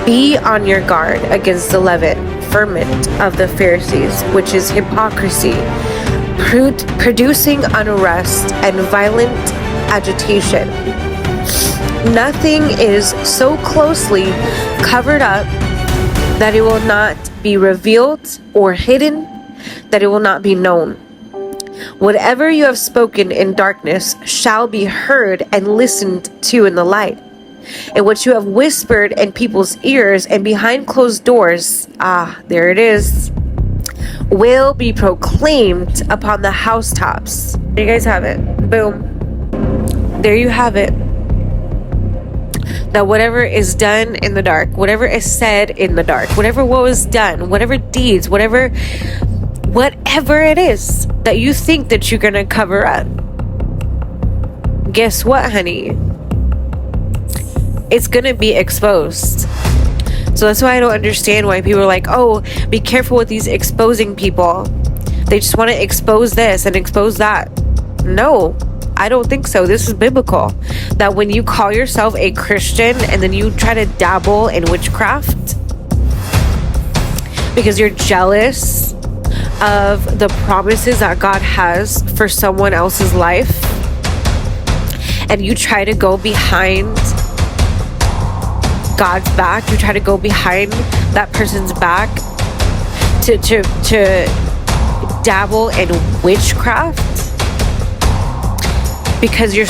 be on your guard against the leaven, ferment of the Pharisees, which is hypocrisy, producing unrest and violent agitation. Nothing is so closely covered up that it will not be revealed, or hidden that it will not be known. Whatever you have spoken in darkness shall be heard and listened to in the light. And what you have whispered in people's ears and behind closed doors, there it is, will be proclaimed upon the housetops. There you guys have it. Boom. There you have it. That whatever is done in the dark, whatever is said in the dark, whatever was done, whatever deeds, whatever it is that you think that you're gonna cover up, guess what, honey? It's gonna be exposed. So that's why I don't understand why people are like, oh, be careful with these exposing people. They just want to expose this and expose that. No, I don't think so. This is biblical. That when you call yourself a Christian and then you try to dabble in witchcraft because you're jealous of the promises that God has for someone else's life, and you try to go behind God's back, you try to go behind that person's back to dabble in witchcraft because you're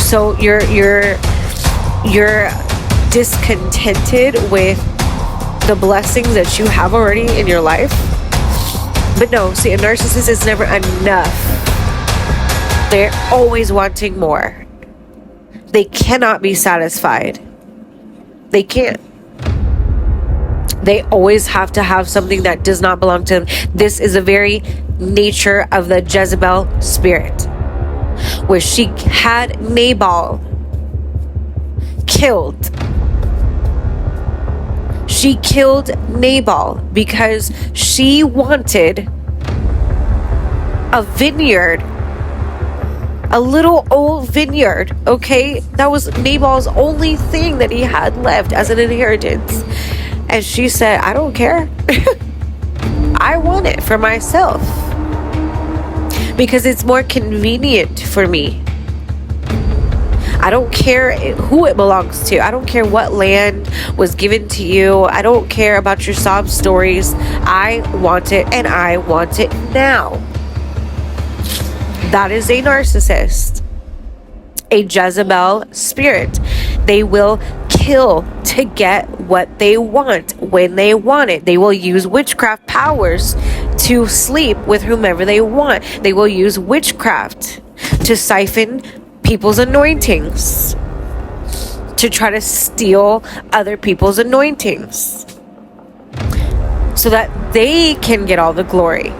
discontented with the blessings that you have already in your life. But no, see, a narcissist is never enough. They're always wanting more. They cannot be satisfied. They can't. They always have to have something that does not belong to them. This is the very nature of the Jezebel spirit, where she had Nabal killed. She killed Nabal because she wanted a vineyard, a little old vineyard, okay? That was Nabal's only thing that he had left as an inheritance. And she said, I don't care. I want it for myself because it's more convenient for me. I don't care who it belongs to. I don't care what land was given to you. I don't care about your sob stories. I want it, and I want it now. That is a narcissist, a Jezebel spirit. They will kill to get what they want when they want it. They will use witchcraft powers to sleep with whomever they want. They will use witchcraft to siphon people's anointings, to try to steal other people's anointings so that they can get all the glory.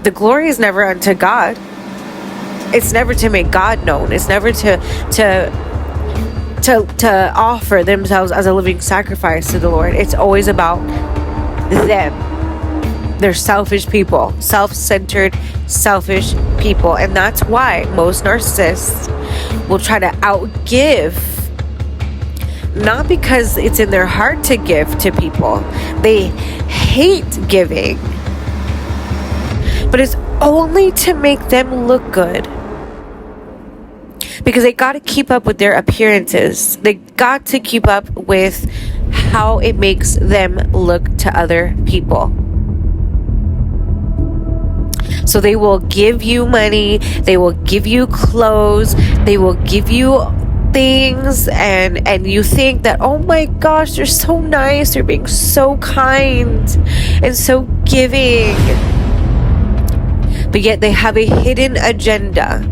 The glory is never unto God. It's never to make God known. It's never to offer themselves as a living sacrifice to the Lord. It's always about them. They're selfish people, self-centered, selfish people. And that's why most narcissists will try to outgive not because it's in their heart to give to people. They hate giving, but it's only to make them look good. Because they got to keep up with their appearances. They got to keep up with how it makes them look to other people. So they will give you money, they will give you clothes, they will give you things, and you think that, oh my gosh, they're so nice, they're being so kind and so giving. But yet they have a hidden agenda.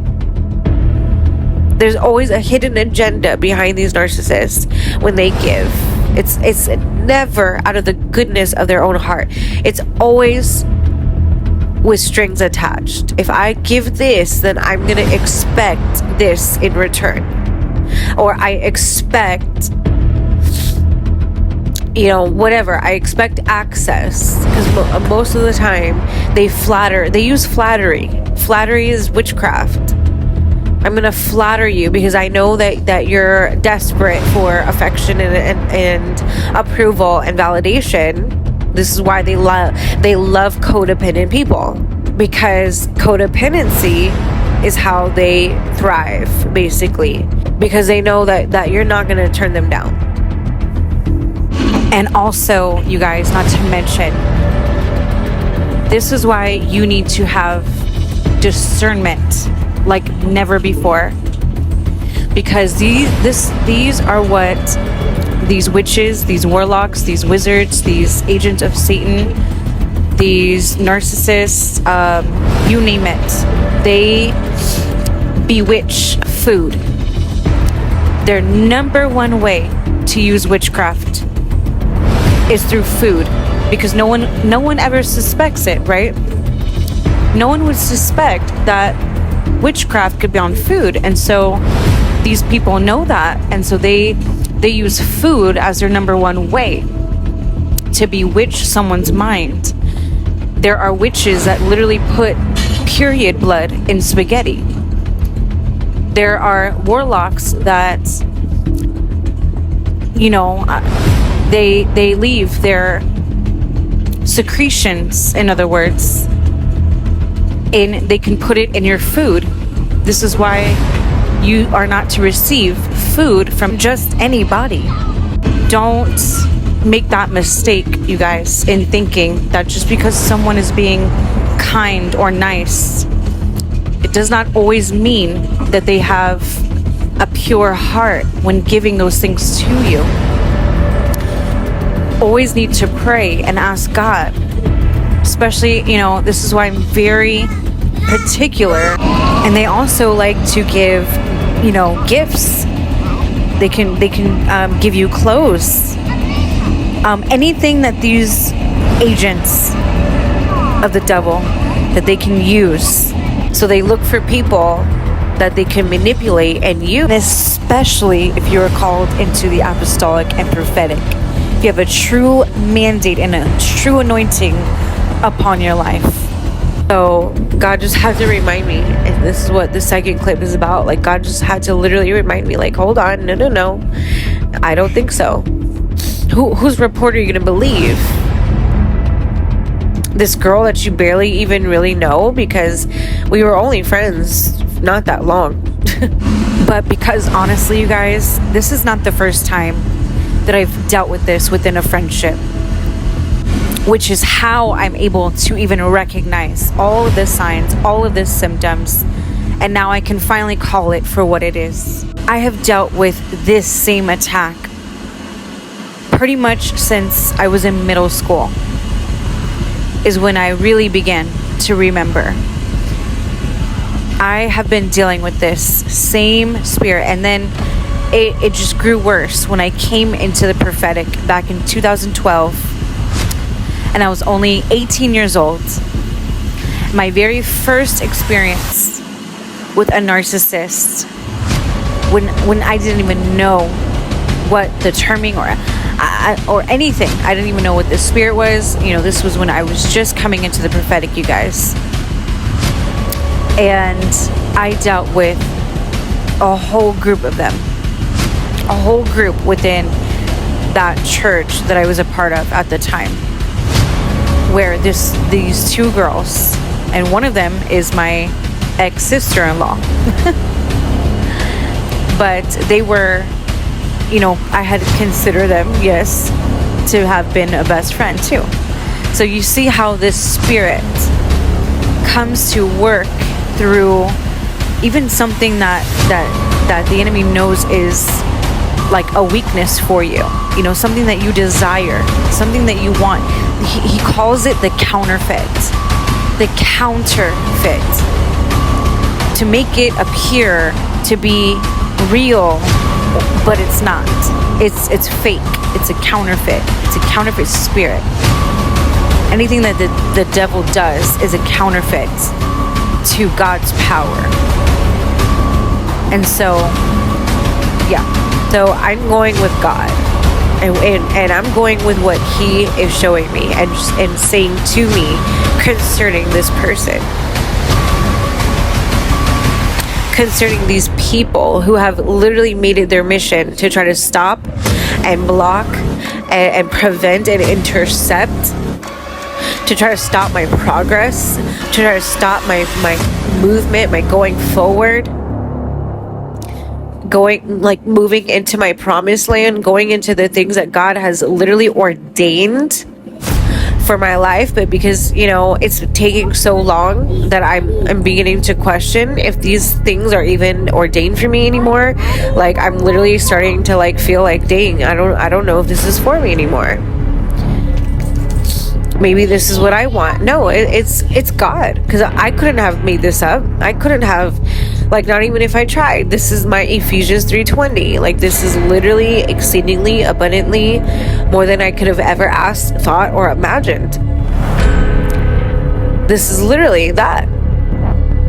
There's always a hidden agenda behind these narcissists when they give. It's never out of the goodness of their own heart. It's always with strings attached. If I give this, then I'm going to expect this in return. Or I expect, whatever. I expect access. Because most of the time, they use flattery. Flattery is witchcraft. I'm going to flatter you because I know that you're desperate for affection and approval and validation. This is why they love codependent people, because codependency is how they thrive, basically, because they know that you're not going to turn them down. And also, you guys, not to mention, this is why you need to have discernment like never before, because these are what these witches, these warlocks, these wizards, these agents of Satan, these narcissists, you name it, they bewitch food. Their number one way to use witchcraft is through food, because no one ever suspects it, right? No one would suspect that witchcraft could be on food, and so these people know that, and so they use food as their number one way to bewitch someone's mind. There are witches that literally put period blood in spaghetti. There are warlocks that, they leave their secretions, in other words, and they can put it in your food. This is why you are not to receive food from just anybody. Don't make that mistake, you guys, in thinking that just because someone is being kind or nice, it does not always mean that they have a pure heart when giving those things to you. Always need to pray and ask God. Especially, this is why I'm very particular. And they also like to give, gifts. They can give you clothes. Anything that these agents of the devil that they can use. So they look for people that they can manipulate and use, especially if you're called into the apostolic and prophetic. If you have a true mandate and a true anointing upon your life. So God just had to remind me, and this is what the second clip is about. Like, God just had to literally remind me, like, hold on, no, I don't think so. Whose report are you gonna believe? This girl that you barely even really know, because we were only friends not that long. But because honestly, you guys, this is not the first time that I've dealt with this within a friendship, which is how I'm able to even recognize all of the signs, all of the symptoms, and now I can finally call it for what it is. I have dealt with this same attack pretty much since I was in middle school, is when I really began to remember. I have been dealing with this same spirit, and then it just grew worse when I came into the prophetic back in 2012. And I was only 18 years old. My very first experience with a narcissist, when I didn't even know what the terming or anything. I didn't even know what the spirit was. This was when I was just coming into the prophetic, you guys. And I dealt with a whole group of them. a whole group within that church that I was a part of at the time, where these two girls, and one of them is my ex-sister-in-law. But they were, you know, I had considered them, yes, to have been a best friend too. So you see how this spirit comes to work through even something that the enemy knows is like a weakness for you, you know, something that you desire, something that you want. He calls it the counterfeit, to make it appear to be real, but it's not. It's fake. It's a counterfeit. It's a counterfeit spirit. Anything that the devil does is a counterfeit to God's power. And so, yeah. So I'm going with God. And I'm going with what he is showing me and saying to me concerning this person. Concerning these people who have literally made it their mission to try to stop and block and prevent and intercept, to try to stop my progress, to try to stop my movement, my going forward, moving into my promised land, going into the things that God has literally ordained for my life. But because, you know, it's taking so long that I'm beginning to question if these things are even ordained for me anymore. Like, I'm literally starting to like feel like, dang, I don't know if this is for me anymore. Maybe this is what I want. No, it's God, because I couldn't have made this up. I couldn't have, like, not even if I tried. This is my Ephesians 3:20. Like, this is literally exceedingly abundantly more than I could have ever asked, thought, or imagined. This is literally that.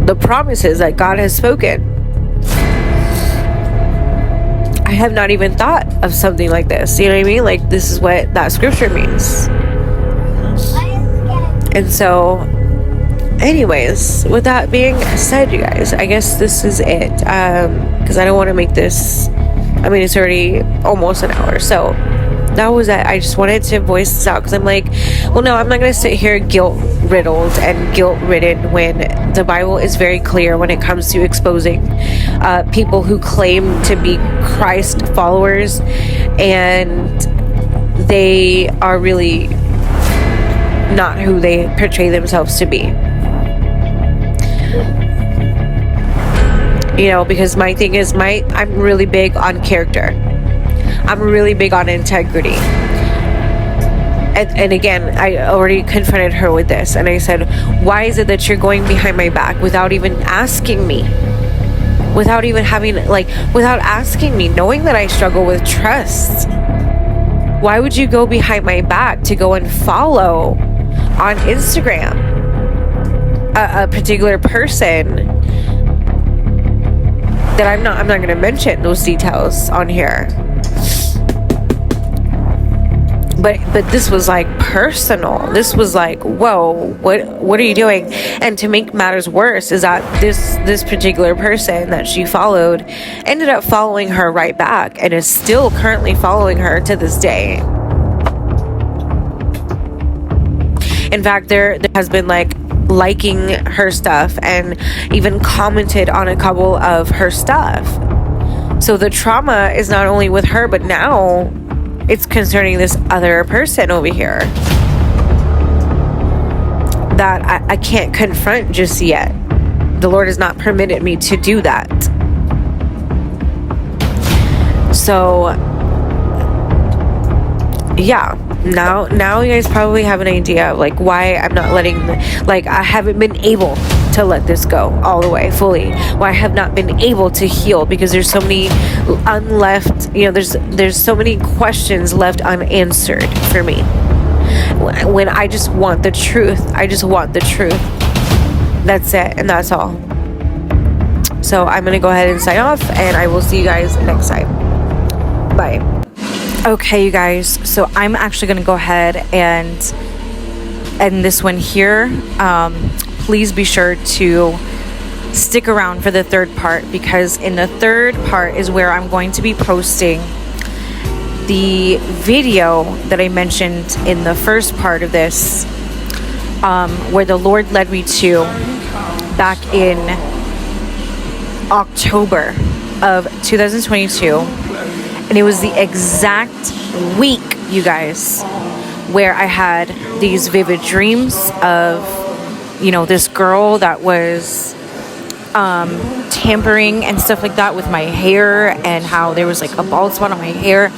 The promises that God has spoken. I have not even thought of something like this. You know what I mean? Like, this is what that scripture means. And so, anyways, with that being said, you guys, I guess this is it. Because I don't want to make this, I mean, it's already almost an hour. So that was it. I just wanted to voice this out because I'm like, well, no, I'm not going to sit here guilt-riddled and guilt-ridden when the Bible is very clear when it comes to exposing people who claim to be Christ followers and they are really not who they portray themselves to be. You know, because my thing is, I'm really big on character. I'm really big on integrity. And again, I already confronted her with this, and I said, why is it that you're going behind my back without even asking me? Without even having, without asking me, knowing that I struggle with trust. Why would you go behind my back to go and follow on Instagram a particular person that I'm not going to mention those details on here, but this was like personal. This was like, whoa, what are you doing? And to make matters worse is that this particular person that she followed ended up following her right back and is still currently following her to this day. In fact, there has been liking her stuff and even commented on a couple of her stuff. So the trauma is not only with her, but now it's concerning this other person over here that I can't confront just yet. The Lord has not permitted me to do that. So yeah, now you guys probably have an idea of why I'm not letting I haven't been able to let this go all the way fully, why I have not been able to heal, because there's so many there's so many questions left unanswered for me when I just want the truth. That's it, and that's all. So I'm gonna go ahead and sign off, and I will see you guys next time. Bye. Okay, you guys, so I'm actually going to go ahead and end this one here. Please be sure to stick around for the third part, because in the third part is where I'm going to be posting the video that I mentioned in the first part of this, where the Lord led me to back in October of 2022. And it was the exact week, you guys, where I had these vivid dreams of, you know, this girl that was tampering and stuff like that with my hair, and how there was like a bald spot on my hair.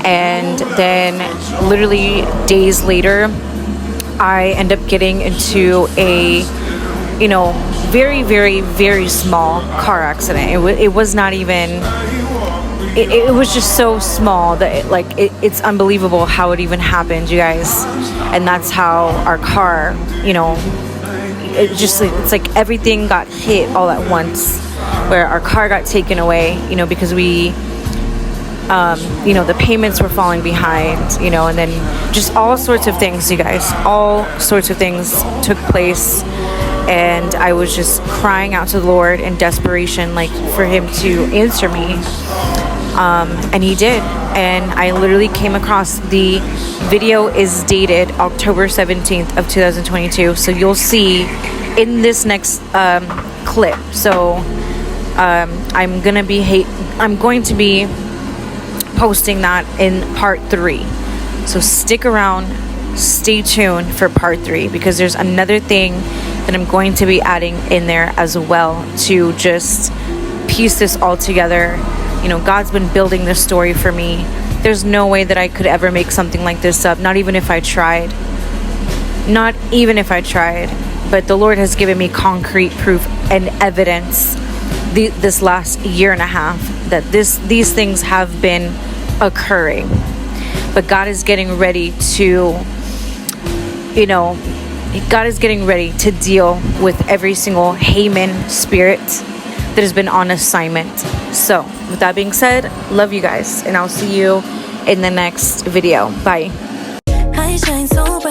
And then literally days later, I end up getting into a, you know, very, very, very small car accident. It was not even, it was just so small that it's unbelievable how it even happened, you guys. And that's how our car, you know, it's like everything got hit all at once, where our car got taken away, you know, because we, you know, the payments were falling behind, you know, and then just all sorts of things, you guys, all sorts of things took place. And I was just crying out to the Lord in desperation, like for him to answer me. And he did. And I literally came across the video is dated October 17th of 2022. So you'll see in this next clip. So I'm going to be posting that in part 3. So stick around, stay tuned for part 3, because there's another thing that I'm going to be adding in there as well to just piece this all together. You know, God's been building this story for me. There's no way that I could ever make something like this up, not even if I tried. Not even if I tried. But the Lord has given me concrete proof and evidence this last year and a half that these things have been occurring. But God is getting ready to, you know, God is getting ready to deal with every single Haman spirit that has been on assignment. So with that being said, love you guys, and I'll see you in the next video. Bye. I shine so bright.